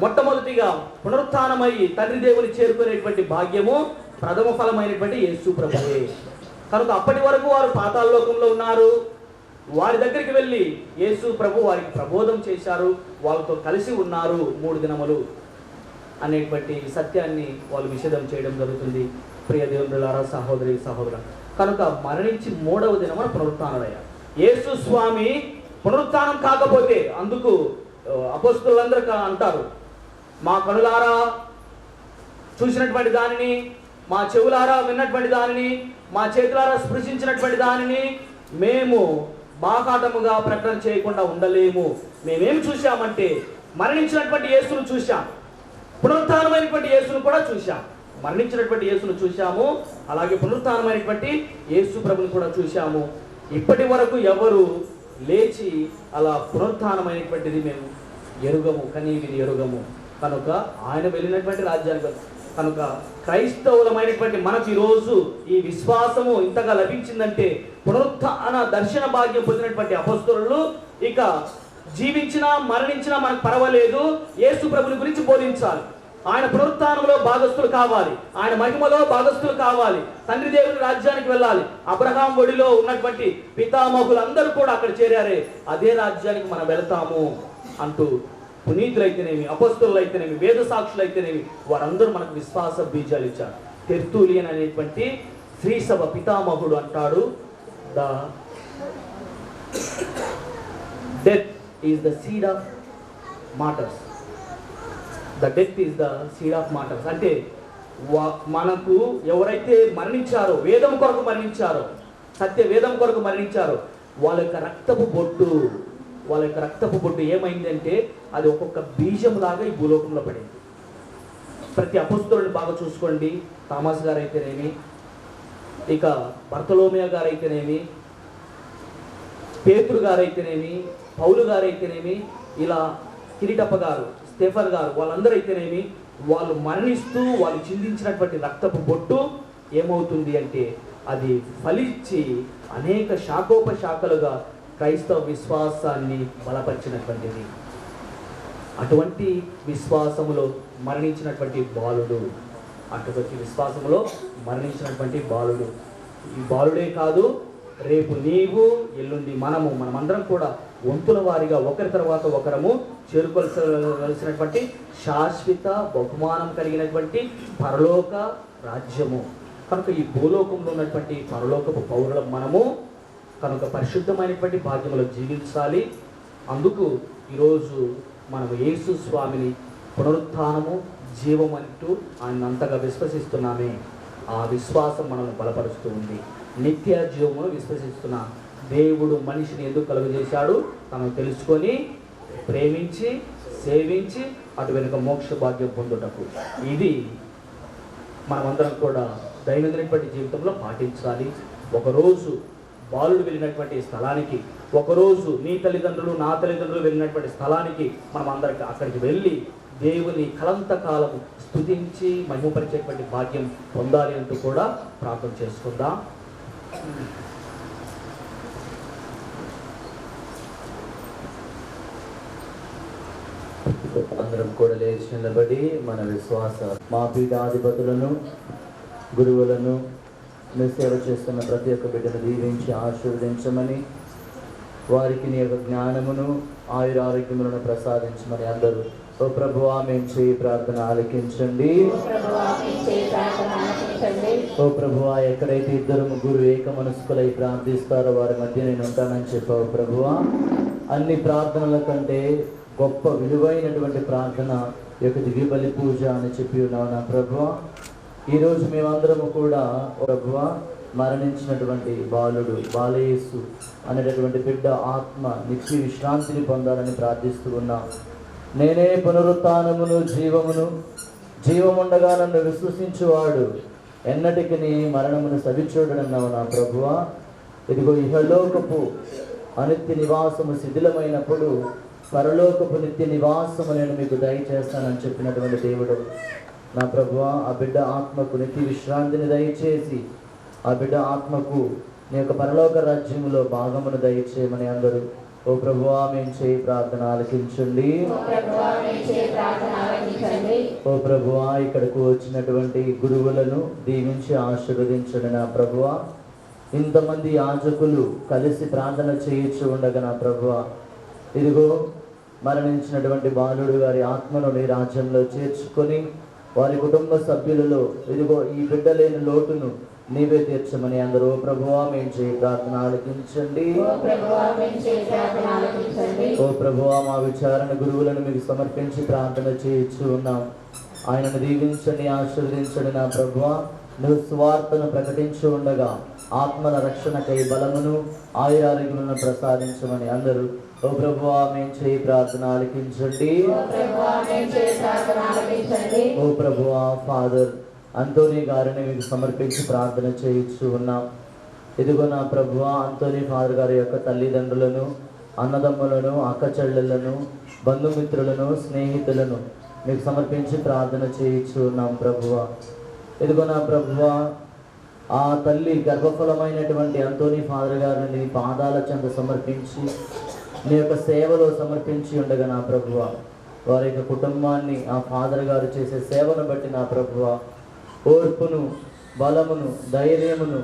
మొట్టమొదటిగా పునరుత్థానమయ్యి తండ్రి దేవుని చేరుకునేటువంటి భాగ్యము ప్రథమ ఫలమైనటువంటి యేసు ప్రభువే. కనుక అప్పటి వరకు వారు పాతాళలోకంలో ఉన్నారు. వారి దగ్గరికి వెళ్ళి యేసు ప్రభు వారికి ప్రబోధం చేశారు, వాళ్ళతో కలిసి ఉన్నారు 3 దినములు అనేటువంటి సత్యాన్ని వాళ్ళు విషదం చేయడం జరుగుతుంది. ప్రియ దేవునులారా, సహోదరి సహోదరు, కనుక మరణించి 3వ దినమున పునరుత్థానుడయ్యాడు. యేసు స్వామి పునరుత్థానం కాకపోతే, అందుకు అపోస్తలులందరూ అంటారు, మా కనులారా చూసినటువంటి దానిని, మా చెవులారా విన్నటువంటి దానిని, మా చేతులారా స్పృశించినటువంటి దానిని మేము బాకాటముగా ప్రకటన చేయకుండా ఉండలేము. మేమేం చూశామంటే మరణించినటువంటి యేసును చూశాం, పునరుత్థానమైనటువంటి యేసును కూడా చూశాం. మరణించినటువంటి యేసును చూశాము, అలాగే పునరుత్థానమైనటువంటి యేసు ప్రభుని కూడా చూశాము. ఇప్పటి వరకు ఎవరు లేచి అలా పునరుత్థానమైనటువంటిది మేము ఎరుగము, కానీ ఇది ఎరుగము. కనుక ఆయన వెళ్ళినటువంటి రాజ్యానికి, కనుక క్రైస్తవులమైనటువంటి మనకు ఈరోజు ఈ విశ్వాసము ఇంతగా లభించిందంటే పునరుత్థాన దర్శన భాగ్యం పొందినటువంటి అపొస్తలులు ఇక జీవించినా మరణించినా మనకు పర్వాలేదు, యేసు ప్రభుని గురించి బోధించాలి. ఆయన పునరుత్థానంలో భాగస్థులు కావాలి, ఆయన మహిమలో భాగస్థులు కావాలి, తండ్రి దేవుని రాజ్యానికి వెళ్ళాలి. అబ్రహాం ఒడిలో ఉన్నటువంటి పితామహులందరూ కూడా అక్కడ చేరారే, అదే రాజ్యానికి మనం వెళతాము అంటూ పునీతులైతేనేమి, అపొస్తలులు అయితేనేమి, వేద సాక్షులు అయితేనేమి వారందరూ మనకు విశ్వాస బీజాలు ఇచ్చారు. తెర్తూలియన్ అనేటువంటి శ్రీసభ పితామహుడు అంటాడు, the death is the seed of martyrs. The death is the seed of martyrs అంటే మనకు ఎవరైతే మరణించారో, వేదం కొరకు మరణించారో, సత్య వేదం కొరకు మరణించారో వాళ్ళ యొక్క రక్తపు బొట్టు ఏమైందంటే అది ఒక్కొక్క బీజం లాగా ఈ భూలోకంలో పడింది. ప్రతి అపొస్తలుని బాగా చూసుకోండి, థామస్ గారు అయితేనేమి, ఇక బర్తలోమియా గారు అయితేనేమి, పేతురు గారు అయితేనేమి, పౌలు గారు అయితేనేమి, ఇలా కిరీటప్ప గారు, స్టెఫన్ గారు వాళ్ళందరూ అయితేనేమి, వాళ్ళు మరణిస్తూ వాళ్ళు చిందించినటువంటి రక్తపు బొట్టు ఏమవుతుంది అంటే అది ఫలించి అనేక శాఖోపశాఖలుగా క్రైస్తవ విశ్వాసాన్ని బలపరిచినటువంటిది. అటువంటి విశ్వాసములో మరణించినటువంటి బాలుడు, అటువంటి విశ్వాసములో మరణించినటువంటి బాలుడు. ఈ బాలుడే కాదు, రేపు నీవు, ఎల్లుండి మనమందరం కూడా వంతుల వారిగా ఒకరి తర్వాత ఒకరము చేరుకోవలసినటువంటి శాశ్వత బహుమానం కలిగినటువంటి పరలోక రాజ్యము. కనుక ఈ భూలోకంలో ఉన్నటువంటి పరలోకపు పౌరులం మనము. కనుక పరిశుద్ధమైనటువంటి భాగ్యములో జీవించాలి. అందుకు ఈరోజు మనము యేసు స్వామిని పునరుత్థానము, జీవం అంటూ ఆయన అంతగా విశ్వసిస్తున్నామే. ఆ విశ్వాసం మనల్ని బలపరుస్తూ ఉంది. నిత్య జీవమును విశ్వసిస్తున్నా. దేవుడు మనిషిని ఎందుకు కలుగజేశాడు? తనను తెలుసుకొని, ప్రేమించి, సేవించి అటు వెనుక మోక్ష భాగ్యం పొందుటకు. ఇది మనమందరం కూడా దైనందినటువంటి జీవితంలో పాటించాలి. ఒకరోజు బాలుడు వెళ్ళినటువంటి స్థలానికి, ఒకరోజు నీ తల్లిదండ్రులు, నా తల్లిదండ్రులు వెళ్ళినటువంటి స్థలానికి మనం అందరికి అక్కడికి వెళ్ళి దేవుని కలంతకాలము స్తుతించి మహిమపరిచేటువంటి భాగ్యం పొందాలి అంటూ కూడా ప్రార్థన చేసుకుందాం. అందరం కూడా లేచి నిలబడి మన విశ్వాస మా పీఠాధిపతులను, గురువులను, మీ సేవ చేస్తున్న ప్రతి ఒక్క బిడ్డను దీవించి ఆశీర్వదించమని, వారికి నీ యొక్క జ్ఞానమును, ఆయురారోగ్యములను ప్రసాదించమని అందరూ ఓ ప్రభువా మేము చేయి ప్రార్థన ఆలకించండి. ఓ ప్రభువా, ఎక్కడైతే ఇద్దరు ముగ్గురు ఏక మనస్కులై ప్రార్థిస్తారో వారి మధ్య నేను ఉంటానని చెప్పావు ప్రభువా. అన్ని ప్రార్థనల కంటే గొప్ప విలువైనటువంటి ప్రార్థన ఈ యొక్క దివ్య బలి పూజ అని చెప్పి ఉన్నావు నా ప్రభువా. ఈరోజు మేమందరము కూడా ప్రభువా మరణించినటువంటి బాలుడు బాలయేసు అనేటటువంటి బిడ్డ ఆత్మ నిత్య విశ్రాంతిని పొందాలని ప్రార్థిస్తూ ఉన్నాం. నేనే పునరుత్థానమును జీవమును, జీవముండగా నన్ను విశ్వసించువాడు ఎన్నటికి నీ మరణమును సవిచూడనన్నావు నా ప్రభువా. ఇదిగో ఇహలోకపు అనిత్య నివాసము శిథిలమైనప్పుడు పరలోకపు నిత్య నివాసము నేను మీకు దయచేస్తానని చెప్పినటువంటి దేవుడు నా ప్రభువా. ఆ బిడ్డ ఆత్మకు నిత్య విశ్రాంతిని దయచేసి ఆ బిడ్డ ఆత్మకు నీ యొక్క పరలోక రాజ్యములో భాగమును దయచేయమని అందరూ ఓ ప్రభువా మేము చేయి ప్రార్థన ఆలకించండి. ఓ ప్రభువా, ఇక్కడకు వచ్చినటువంటి గురువులను దీవించి ఆశీర్వదించండి నా ప్రభువా. ఇంతమంది యాజకులు కలిసి ప్రార్థన చేయించు ఉండగా నా ప్రభువా, ఇదిగో మరణించినటువంటి బాలుడు గారి ఆత్మను నీ రాజ్యంలో చేర్చుకొని వారి కుటుంబ సభ్యులలో ఇదిగో ఈ బిడ్డ లేని లోటును నీవే తీర్చమని అందరూ ప్రభువా మేము చేయి ప్రార్థన ఆలకించండి. ఓ ప్రభువా, మా విచారణ గురువులను మీకు సమర్పించి ప్రార్థన చేయించు ఉన్నాం. ఆయనను దీవించండి, ఆశీర్వదించండి నా ప్రభువా. నువ్వు స్వార్థను ప్రకటించి ఉండగా ఆత్మల రక్షణకై బలమును, ఆయురారోగ్యములను ప్రసాదించమని అందరూ ఓ ప్రభువా మేము చేయి ప్రార్థన ఆలకించండి. ఓ ప్రభువా, ఫాదర్ అంతోనీ గారిని మీకు సమర్పించి ప్రార్థన చేయించు ఉన్నాం. ఇదిగో నా ప్రభువా, అంతోనీ ఫాదర్ గారి యొక్క తల్లిదండ్రులను, అన్నదమ్ములను, అక్క చెల్లెళ్లను, బంధుమిత్రులను, స్నేహితులను మీకు సమర్పించి ప్రార్థన చేయించు ఉన్నాం ప్రభువా. ఇదిగో నా ప్రభువా, ఆ తల్లి గర్భఫలమైనటువంటి అంతోనీ ఫాదర్ గారిని నీ పాదాల చెంత సమర్పించి నీ యొక్క సేవలో సమర్పించి ఉండగా నా ప్రభువా, వారి యొక్క కుటుంబాన్ని ఆ ఫాదర్ గారు చేసే సేవను బట్టి నా ప్రభువా ఓర్పును, బలమును, ధైర్యమును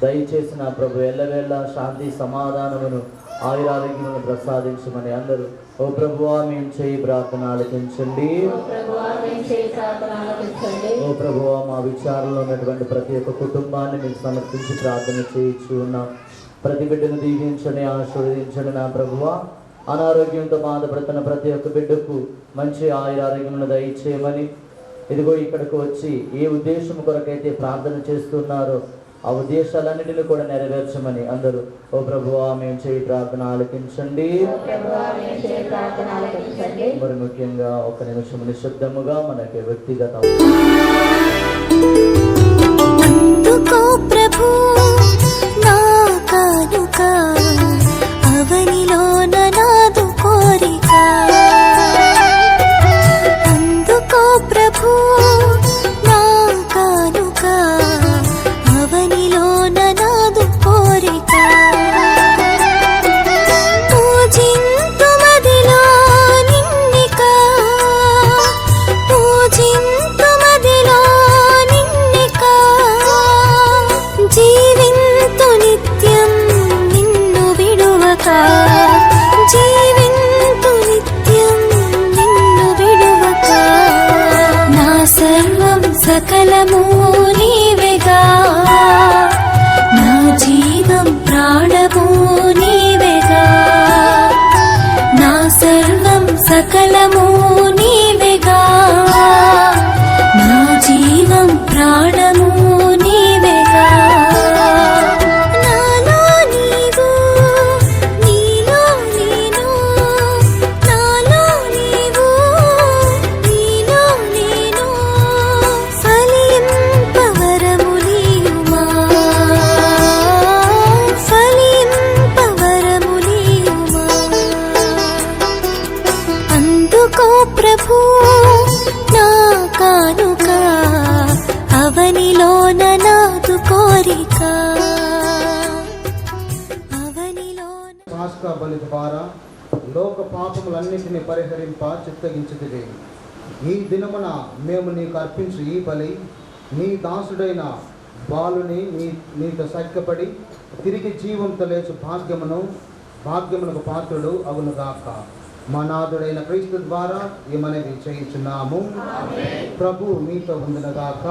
దయచేసి నా ప్రభు ఎల్లవేళ శాంతి సమాధానమును, ఆయురారోగ్యమును ప్రసాదించమని అందరూ ఓ ప్రభువా మేము చేయి ప్రార్థన ఆలకించండి. ఓ ప్రభువా, మా విచారంలో ఉన్నటువంటి ప్రతి ఒక్క కుటుంబాన్ని మీకు సమర్పించి ప్రార్థన చేయించు ఉన్నాం. ప్రతి బిడ్డను దీవించండి, ఆశీర్వదించండి నా ప్రభువా. అనారోగ్యంతో బాధపడుతున్న ప్రతి ఒక్క బిడ్డకు మంచి ఆయురారోగ్యమును దయచేయమని, ఇదిగో ఇక్కడికి వచ్చి ఏ ఉద్దేశం కొరకైతే ప్రార్థన చేస్తున్నారో ఆ ఉద్దేశాలన్నిటిని కూడా నెరవేర్చమని అందరూ ఓ ప్రభువా మేము చేయి ప్రార్థన ఆలకించండి. మరి ముఖ్యంగా ఒక నిమిషం నిశ్శబ్దముగా మనకి వ్యక్తిగత అవనిలో నాదు కోరిక విడువక జీవింతు నిత్యం నిన్ను విడువక నా సర్వం సకలము నీవేగా నా జీవం ప్రాణము నీవేగా నా సర్వం సకలము నీవేగా నా జీవం ప్రాణము నీవేగా నాలో నీవు నీలో నేను నాలో నీవు నీలో నేను ఫలింపవరము నీయుమా ఫలింపవరము నీయుమా అందుకో ప్రభు నా కానుక అవనిలోన నాదు కోరిక అవనిలోన పాస్కా బలి ద్వారా లోక పాపములన్నింటినీ పరిహరింప చిత్తగించుదివి. ఈ దినమున మేము నీకు అర్పించు ఈ బలి నీ దాసుడైన బాలుని నీతో సఖ్యపడి తిరిగి జీవంతో లేచు భాగ్యమునకు పాత్రుడు అగునుగాక. మా నాథుడైన క్రీస్తు ద్వారా ఏమనేది చేయించున్నాము. ప్రభు మీతో ఉండునుగాక.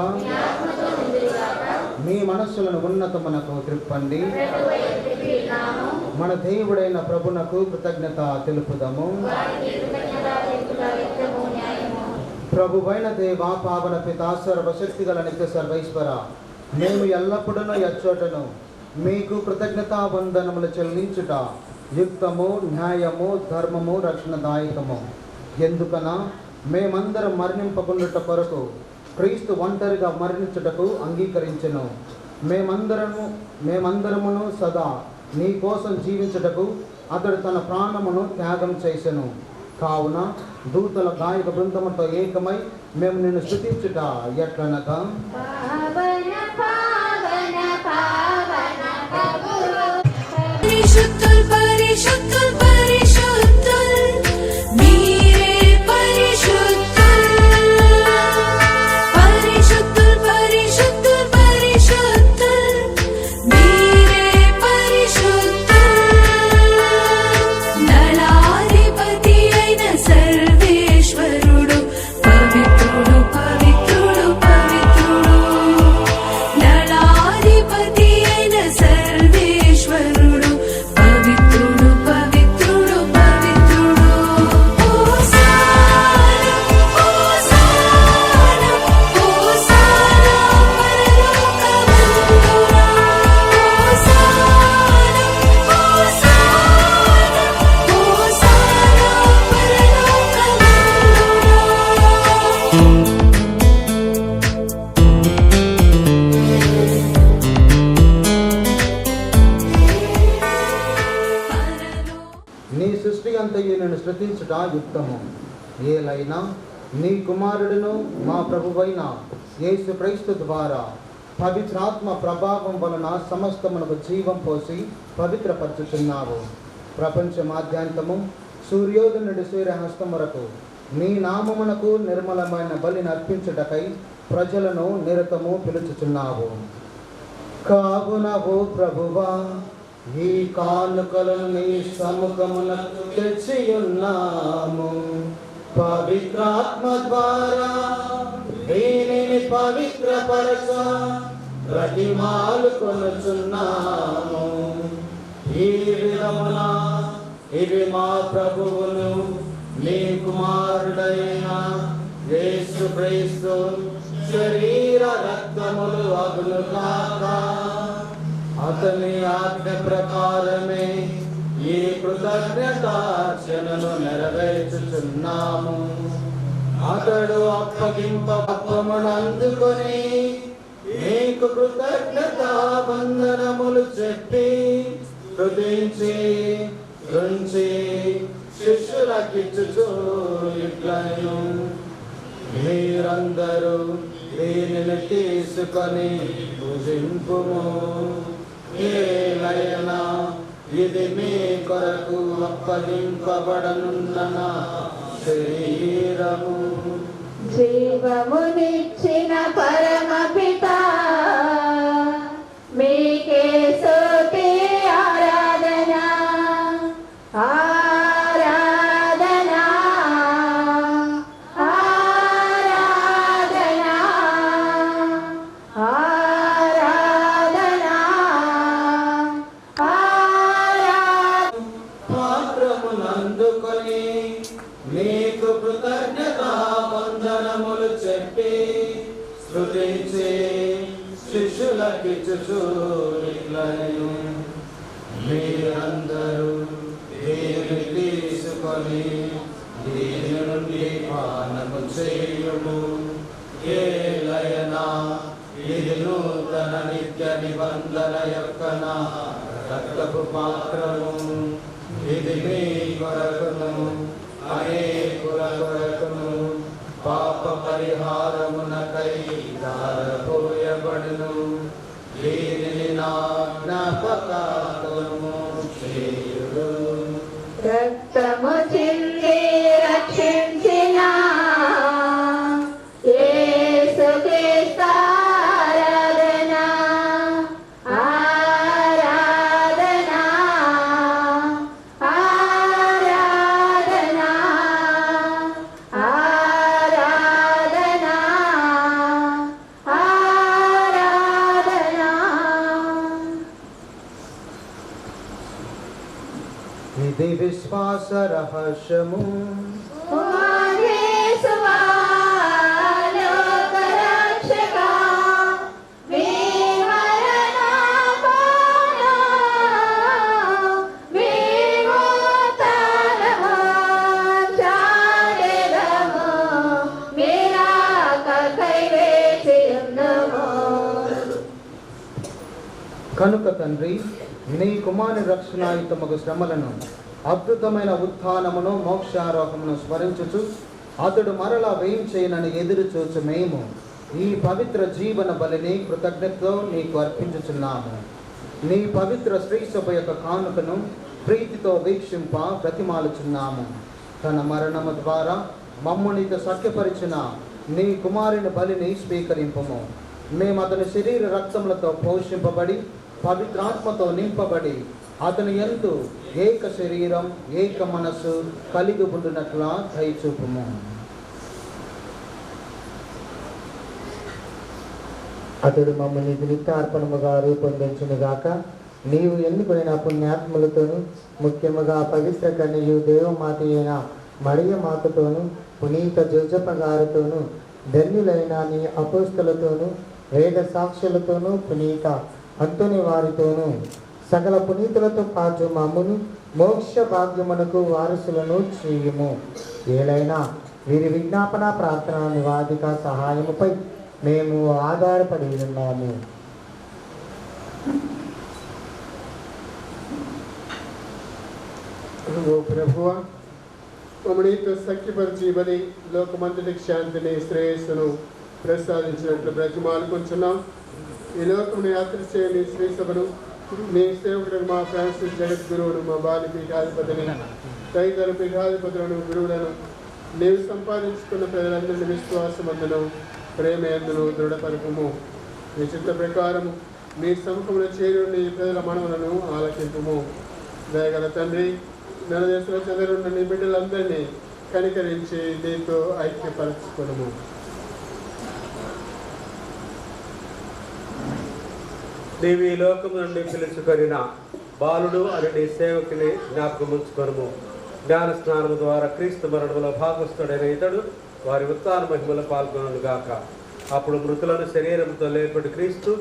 మీ మనస్సులను ఉన్నతమునకు త్రిప్పండి. మన దేవుడైన ప్రభునకు కృతజ్ఞత తెలుపుదము. ప్రభువైన దేవ పావన పిత సర్వశక్తి గల నిత్య సర్వైశ్వర, మేము ఎల్లప్పుడూ ఎచ్చోటను మీకు కృతజ్ఞతా వందనములు చెల్లించుట యుక్తము, న్యాయము, ధర్మము, రక్షణదాయకము. ఎందుకనా మేమందరం మరణింపకుండుట కొరకు క్రీస్తు ఒంటరిగా మరణించుటకు అంగీకరించెను. మేమందరమును సదా నీ కోసం జీవించుటకు అతడు తన ప్రాణమును త్యాగం చేసెను. కావున దూతల గాయక బృందముతో ఏకమై మేము నిన్ను స్తుతించుట ఎట్లనగా పరిశుద్ధుల్ పరిశుద్ధుల్ పరిశుద్ధుల్ మీరే పరిశుద్ధుల్ పరిశుద్ధుల్ పరిశుద్ధుల్ పరిశుద్ధుల్ మీరే పరిశుద్ధుల్ దళాధిపతి అయిన సర్వేశ్వరుడు పవిత్రుడు పవిత్రుడు పవిత్రుడు దళాధిపతి అయిన సర్వేశ్వరుడు పవిత్రుడు పవిత్రుడు పవిత్రుడు హోసానా హోసానా హోసానా పరలోకమందునా హోసానా హోసానా హోసానా పరలోకమందునా నీ సృష్టి అంతయు నేను స్తుతించుట యుక్తము. ఏలైనా నీ కుమారుడును మా ప్రభువైన యేసు క్రీస్తు ద్వారా పవిత్రాత్మ ప్రభావం వలన సమస్తమునకు జీవం పోసి పవిత్రపరచుచున్నావు. ప్రపంచ మాధ్యాంతము సూర్యోదయం నుండి సూర్యహస్తం వరకు నీ నామమునకు నిర్మలమైన బలిని అర్పించుటకై ప్రజలను నిరతము పిలుచుచున్నావు. కావున ఓ ప్రభువా ఈ కానుకలను నీ సముఖమునకు తెచ్చియున్నాము. పవిత్రాత్మ ద్వారా దీనిని పవిత్రపరచ ప్రతిమాలు కొనుచున్నాము. ఈ విధమున ఇవి మా ప్రభువును నీ కుమారుడైన యేసు క్రీస్తు శరీర రక్తములు అగునుగాక. అతని ఆజ్ఞ ప్రకారమే ఈ కృతజ్ఞతార్చనను నెరవేర్చుచున్నాము. అతడు అప్పగింపమును అందుకొని నీకు కృతజ్ఞతా వందనములు చెప్పి స్తుతించి రుంచి శిష్యులకిచ్చుచు ఇట్లను మీరందరూ దీనిని తీసుకొని భుజింపుము. ఏలైనా ఇది మీ కొరకు అప్పగింపబడనున్న నా శరీరము. జీవమునిచ్చిన పరమపిత మీకే స్తుతి ఆరాధన. అందుకొని నీకు కృతజ్ఞత వందనములు చెప్పి స్తుతించి శిష్యులకిచ్చుచు ఇట్లనెను, మీరందరూ దీనిని తీసుకొని దీని నుండి పానము చేయుము. ఏలయనా ఇది నూతన నిత్య నిబంధన యొక్క నా రక్తపు పాత్రము. ఇది మీ కొరకును అనేకుల కొరకును పాప పరిహారమునకై ధారపోయబడును. దీనిని నా జ్ఞాపకార్థము చేయుడు. రక్తము చింది రక్షించిన యేసుక్రీస్తు ఆరాధన, ఆరాధన, ఆరాధన, ఆరాధన, ఆరాధన. ఇది విశ్వాస రహస్యము. కనుక తండ్రి, నీ కుమారుని రక్షణాయుతమగు శ్రమలను, అద్భుతమైన ఉత్థానమును, మోక్షారోహమును స్మరించుచు అతడు మరలా వేయించేయనని ఎదురు చూచు మేము ఈ పవిత్ర జీవన బలిని కృతజ్ఞతతో నీకు అర్పించుచున్నాము. నీ పవిత్ర శ్రీసభ యొక్క కానుకను ప్రీతితో వీక్షింప బ్రతిమాలుచున్నాము. తన మరణము ద్వారా మమ్మునితో సఖ్యపరిచిన నీ కుమారుని బలిని స్వీకరింపము. మేము అతని శరీర రక్తములతో పోషింపబడి పవిత్రాత్మతో నింపబడి అతని యందు ఏక శరీరం ఏక మనస్సు కలిగి ఉండునట్లా దయచూపుము. అతడు మమ్మల్ని నిమిత్తార్పణముగా రూపొందించునుగాక. నీవు ఎన్నుకున్న పుణ్యాత్ములతోనూ ముఖ్యముగా పవిత్ర కన్యయు దేవమాత అయిన మరియ మాతతోనూ పునీత జోజప్ప గారితోనూ ధన్యులైన నీ అపోస్తలతోనూ వేద సాక్షులతోనూ పునీత అంతోని వారితోనూ సకల పునీతులతో పాటు మమ్మును మోక్ష భాగ్యమునకు వారసులను చేయుము. ఏలైనా వీరి విజ్ఞాపన ప్రార్థన నివాదిక సహాయముపై మేము ఆధారపడి ఉన్నాము. ఓ ప్రభువా, మమ్మల్నితో సఖ్యపరిచి బలి లోకమంతటికి శాంతిని శ్రేయస్సును ప్రసాదించినట్లు బ్రతిమాలు కొంచున్నాం. ఈ లోకమును యాత్ర చేయని శ్రీ సభను నీ సేవకుడు మా ఫ్రాన్సిస్ జగద్గురువును, మా బాలి పీఠాధిపతిని, తదితర పీఠాధిపతులను, గురువులను, నీవు సంపాదించుకున్న ప్రజలందరినీ విశ్వాసమందును ప్రేమయందును దృఢపరపము. నీ చిత్త ప్రకారము మీ సముఖమున చేరుని ప్రజల మనవులను ఆలకింపుము. దయగల తండ్రి, నలుదేశంలో చెదరున్న నీ బిడ్డలందరినీ కనికరించి నీతో ఐక్యపరచుకును. నీవు ఈ లోకం నుండి పిలుచుకొనిన బాలుడు అని నీ సేవకుని జ్ఞాపకం ఉంచుకొనుము. జ్ఞాన స్నానము ద్వారా క్రీస్తు మరణములో భాగస్థుడైన ఇతడు వారి ఉత్థాన మహిమలో పాల్గొనను గాక. అప్పుడు మృతులను శరీరంతో లేపటి క్రీస్తు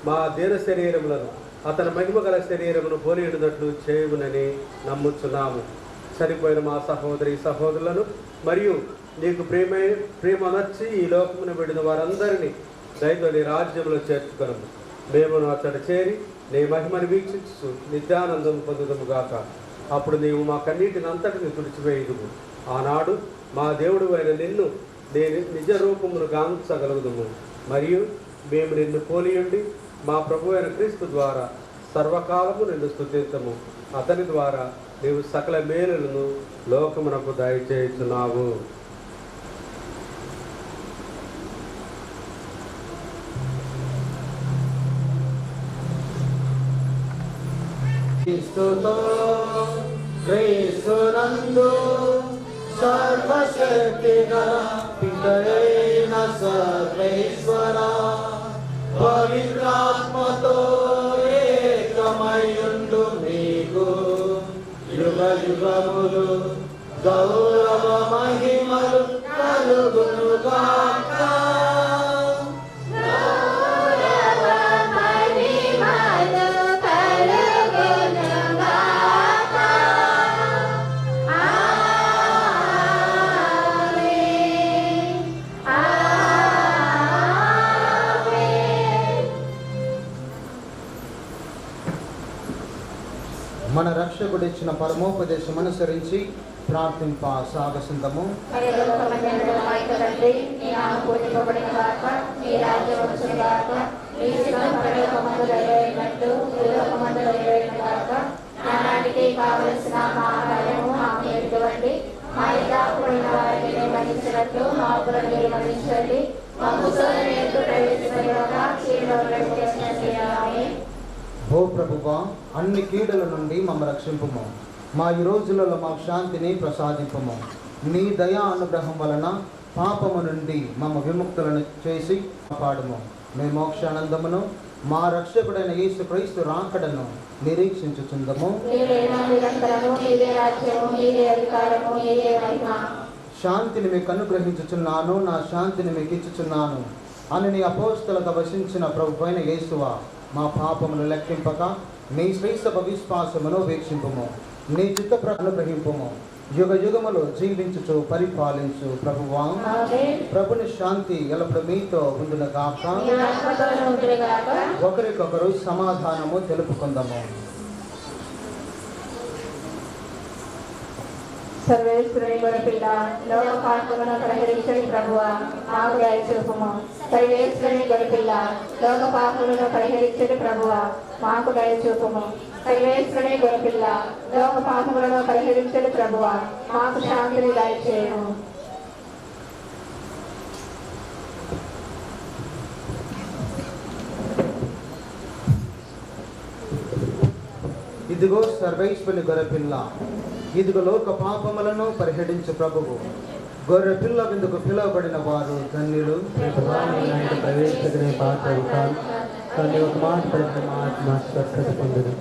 మా దీన శరీరములను అతని మహిమ గల శరీరమును పోలియుడినట్లు చేయమునని నమ్ముచున్నాము. చనిపోయిన మా సహోదరి సహోదరులను మరియు నీకు ప్రేమ నచ్చి ఈ లోకమును విడిన వారందరినీ దయతో నీ రాజ్యంలో చేర్చుకొనము. మేమును అతడు చేరి నీ మహిమను వీక్షించు నిత్యానందం పొందుదము గాక. అప్పుడు నీవు మా కన్నీటిని అంతటిని తుడిచివేయుదుము. ఆనాడు మా దేవుడు అయిన నిన్ను నేను నిజ రూపమును గాంచగలుగుదుము. మరియు మేము నిన్ను పోలియుండి మా ప్రభు అయిన క్రీస్తు ద్వారా సర్వకాలము నిన్ను స్తుతించము. అతని ద్వారా నీవు సకల మేలులను లోకమునకు దయచేయుచున్నావు. క్రీస్తునందు సర్వశక్తి గల పితయైన సర్వేశ్వర పవిత్రాత్మతో ఏకమయుండు మీకు యుగ యుగములు గౌరవ మహిమలు కలుగునుగాక. మన రక్షకుడు ఇచ్చిన పరమోపదేశం అనుసరించి ప్రార్థింప సాగసిందము. కావలసిన ఆహారము మాకు ఎటువంటి మా యథార్థమైన వారిని మన్నించినట్లు మాకు మన్నించండి. మాకు ఓ ప్రభువా, అన్ని కీడుల నుండి మమ్మ రక్షింపుము. మా ఈ రోజులలో మాకు శాంతిని ప్రసాదింపము. నీ దయా అనుగ్రహం వలన పాపము నుండి మమ్మ విముక్తులను చేసి కాపాడుము. మీ మోక్షానందమును మా రక్షకుడైన యేసు క్రీస్తు రాకడను నిరీక్షించుచుందము. శాంతిని మీకు అనుగ్రహించుచున్నాను, నా శాంతిని మీకు ఇచ్చుచున్నాను అని నీ అపోస్తలతో వసించిన ప్రభువైన యేసువా, మా పాపమును లెక్కింపక నీ శ్రీసభ విశ్వాసమును వీక్షింపుము. నీ చిత్త అనుగ్రహింపుము. యుగ యుగములు జీవించుచు పరిపాలించు ప్రభువా. ప్రభుని శాంతి ఎల్లప్పుడు మీతో ఉండునుగాక. ఒకరికొకరు సమాధానము తెలుపుకుందాము. సర్వేశ్వరుని గొర్రెపిల్ల, లోక పాపములను పరిహరించని ప్రభువా, మాకు దయ చూపుము. సర్వేశ్వరుని గొర్రెపిల్ల, లోక పాపములను పరిహరించని ప్రభువా, మాకు దయ చూపుము. సర్వేశ్వరుని గొర్రెపిల్ల, లోక పాపములను పరిహరించని ప్రభువా, మాకు శాంతిని దయచేయము. ఇదిగో సర్వేశ్వరుని గొర్రెపిల్ల, ఇదిగో లోక పాపములను పరిహరించు ప్రభువు. గొర్రె పిల్ల విందుకు పిలువబడిన వారు ధన్యులు. ప్రవేశించే పాత్ర కాదు, కానీ ఒక మాట పలికిన మా ఆత్మ స్వస్థత పొందును.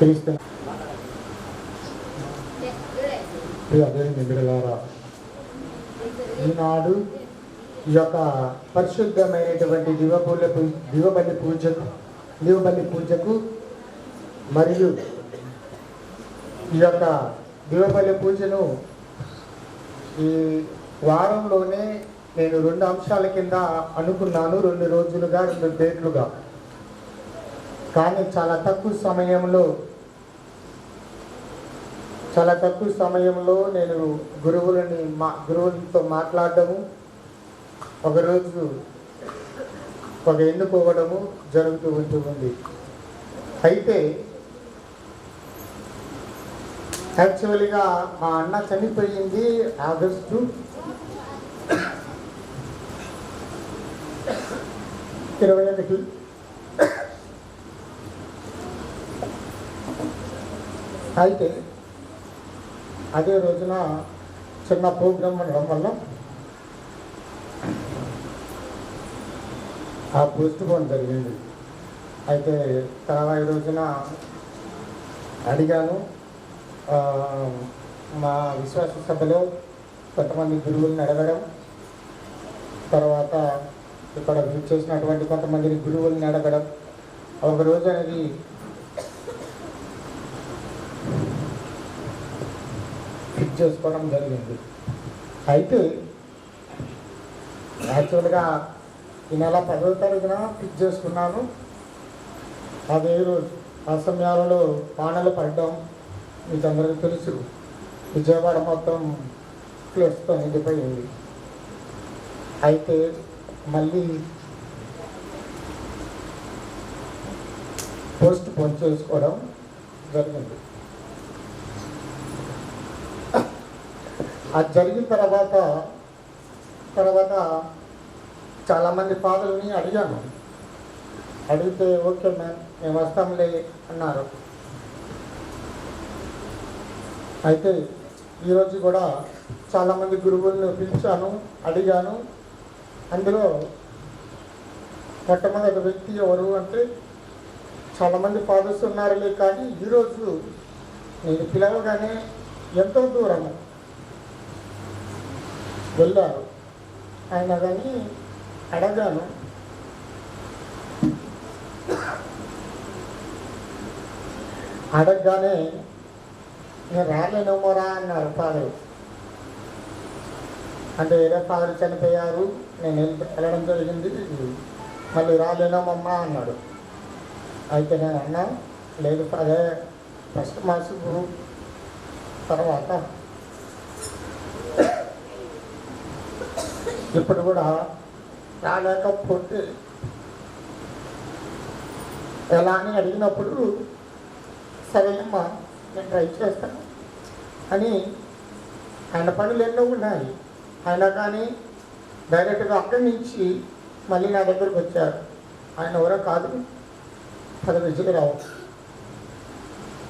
క్రీస్తు ప్రియ దేవుని బిడ్డలారా, ఈనాడు ఈ యొక్క పరిశుద్ధమైనటువంటి దివబలి పూజకు మరియు ఈ యొక్క దివబలి పూజను ఈ వారంలోనే నేను 2 అంశాల కింద అనుకున్నాను, 2 రోజులుగా 2 డేట్లుగా. కానీ చాలా తక్కువ సమయంలో నేను గురువులతో మాట్లాడటము, ఒకరోజు ఎన్నుకోవడము జరుగుతూ ఉంటుంది. అయితే యాక్చువల్గా మా అన్న చనిపోయింది ఆగస్టు 21. అయితే అదే రోజున చిన్న ప్రోగ్రాం ఉండడం వల్ల ఆ పోస్ట్ పోన్ జరిగింది. అయితే తర్వాత రోజున అడిగాను, మా విశ్వాస సభలో కొంతమంది గురువులను అడగడం, తర్వాత ఇక్కడ చేసినటువంటి కొంతమందిని గురువులను అడగడం, ఒక రోజు అనేది ఫిక్స్ చేసుకోవడం జరిగింది. అయితే యాక్చువల్గా ఈ నెల 10వ తారీఖున ఫిక్స్ చేసుకున్నాను. అదే రోజు ఆ సమయాలలో వానలు పడడం మీకు అందరికీ తెలుసు. విజయవాడ మొత్తం ఫ్లడ్స్తో నిండిపోయింది. అయితే మళ్ళీ పోస్ట్ పోన్ చేసుకోవడం జరిగింది. అది జరిగిన తర్వాత చాలామంది ఫాదర్ని అడిగాను. అడిగితే ఓకే మ్యామ్ మేము వస్తాంలే అన్నారు. అయితే ఈరోజు కూడా చాలామంది గురువులను పిలిచాను, అడిగాను. అందులో మొట్టమొదటి వ్యక్తి ఎవరు అంటే చాలామంది ఫాదర్స్ ఉన్నారులే, కానీ ఈరోజు నేను పిలవగానే ఎంతో దూరం వెళ్ళారు. ఆయన కానీ అడగాను. అడగగానే నేను రాలేనేమోరా అన్నారు ఫాదర్. అంటే వేరే ఫాదర్ చనిపోయారు, నేను వెళ్ళడం జరిగింది, మళ్ళీ రాలేనేమమ్మా అన్నాడు. అయితే నేను అన్నా, లేదు ఫాదర్, ఫస్ట్ మాసు తర్వాత ఇప్పుడు కూడా రాలేకపోతే ఎలా అని అడిగినప్పుడు సరే అమ్మా నేను ట్రై చేస్తాను అని, ఆయన పనులు ఎన్నో ఉన్నాయి. అయినా కానీ డైరెక్ట్గా అక్కడి నుంచి మళ్ళీ నా దగ్గరకు వచ్చారు. ఆయన ఎవరో కాదు, విజయరావు.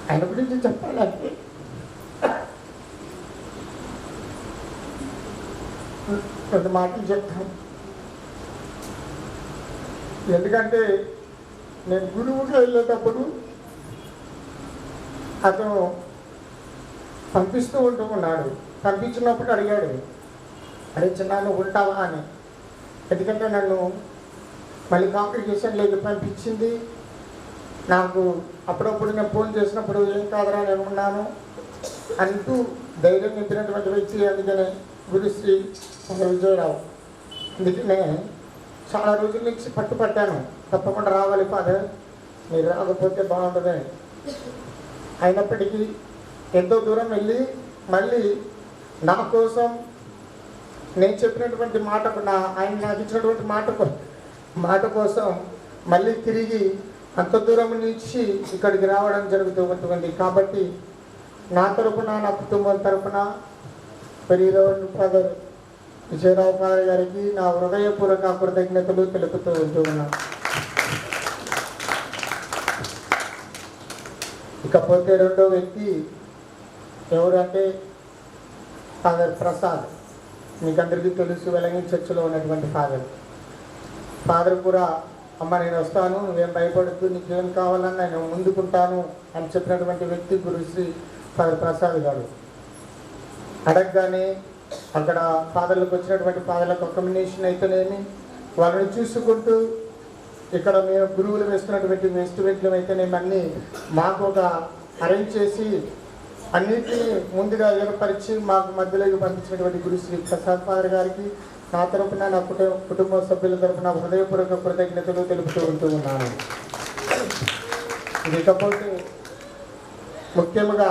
ఆయన గురించి చెప్పాలంటే కొన్ని మాటలు చెప్తాను. ఎందుకంటే నేను గురువుగా వెళ్ళేటప్పుడు అతను పంపిస్తూ ఉన్నాడు. పంపించినప్పుడు అడిగాడు, అరే చిన్న నువ్వు ఉంటావా అని. ఎందుకంటే నన్ను మళ్ళీ కాంగ్రిగేషన్లోకి పంపించింది. నాకు అప్పుడప్పుడు నేను ఫోన్ చేసినప్పుడు ఏం కాదరా నేను ఉన్నాను అంటూ ధైర్యం నింపినటువంటి వ్యక్తి. అందుకనే గురుశ్రీ విజయరావు. అందుకనే చాలా రోజుల నుంచి పట్టుపట్టాను, తప్పకుండా రావాలి ఫాదర్, మీరు రాకపోతే బాగుంటుందని. అయినప్పటికీ ఎంతో దూరం వెళ్ళి మళ్ళీ నా కోసం నేను చెప్పినటువంటి మాటకు ఆయన నాకు ఇచ్చినటువంటి మాట కోసం మళ్ళీ తిరిగి అంత దూరం నుంచి ఇక్కడికి రావడం జరుగుతూ ఉంటుంది. కాబట్టి నా తరఫున, నా కుటుంబం తరఫున పెరిగిరవన్ ఫాదర్ విజయరావు ఫాదర్ గారికి నా హృదయపూర్వక కృతజ్ఞతలు తెలుపుతూ ఉంటున్నాను. ఇకపోతే రెండో వ్యక్తి ఎవరంటే ఫాదర్ ప్రసాద్. మీకు అందరికీ తెలుసు, వెలంగి చర్చిలో ఉన్నటువంటి ఫాదర్ కూడా అమ్మ నేను వస్తాను, నువ్వేం భయపడద్దు, నీకేం కావాలన్నా నేను ముందుకుంటాను అని చెప్పినటువంటి వ్యక్తి గురుశ్రీ ఫాదర్ ప్రసాద్ గారు. అడగగానే అక్కడ ఫాదర్లకు వచ్చినటువంటి ఫాదర్లకు అకామిడేషన్ అయితేనేమి, వాళ్ళని చూసుకుంటూ ఇక్కడ మేము గురువులు వేస్తున్నటువంటి వెస్టిమెంట్లు అయితేనేమి అన్నీ మాకు ఒక అరేంజ్ చేసి అన్నింటినీ ముందుగా ఏర్పరిచి మాకు మధ్యలోకి పంపించినటువంటి గురుశ్రీ ప్రసాద్ ఫాదర్ గారికి నా తరపున, నా కుటుంబ సభ్యుల తరపున హృదయపూర్వక కృతజ్ఞతలు తెలుపుతూ ఉన్నాను. ఇకపోతే ముఖ్యంగా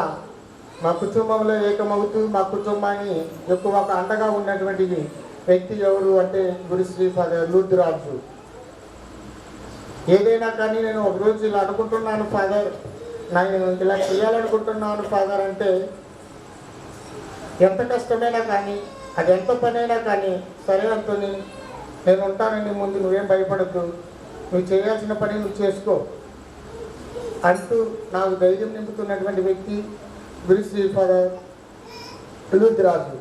మా కుటుంబంలో ఏకమవుతూ మా కుటుంబాన్ని ఎక్కువ ఒక అండగా ఉన్నటువంటి వ్యక్తి ఎవరు అంటే గురుశ్రీ ఫాదర్ లూర్దురాజు. ఏదైనా కానీ నేను ఒకరోజు ఇలా అనుకుంటున్నాను ఫాదర్, నేను ఇలా చేయాలనుకుంటున్నాను ఫాదర్ అంటే, ఎంత కష్టమైనా కానీ అది ఎంత పనైనా కానీ సరే అంటూని నేను ఉంటానని ముందు, నువ్వేం భయపడద్దు, నువ్వు చేయాల్సిన పని నువ్వు చేసుకో అంటూ నాకు ధైర్యం నింపుతున్నటువంటి వ్యక్తి గురుశ్రీ ఫాదర్ లూర్దురాజు.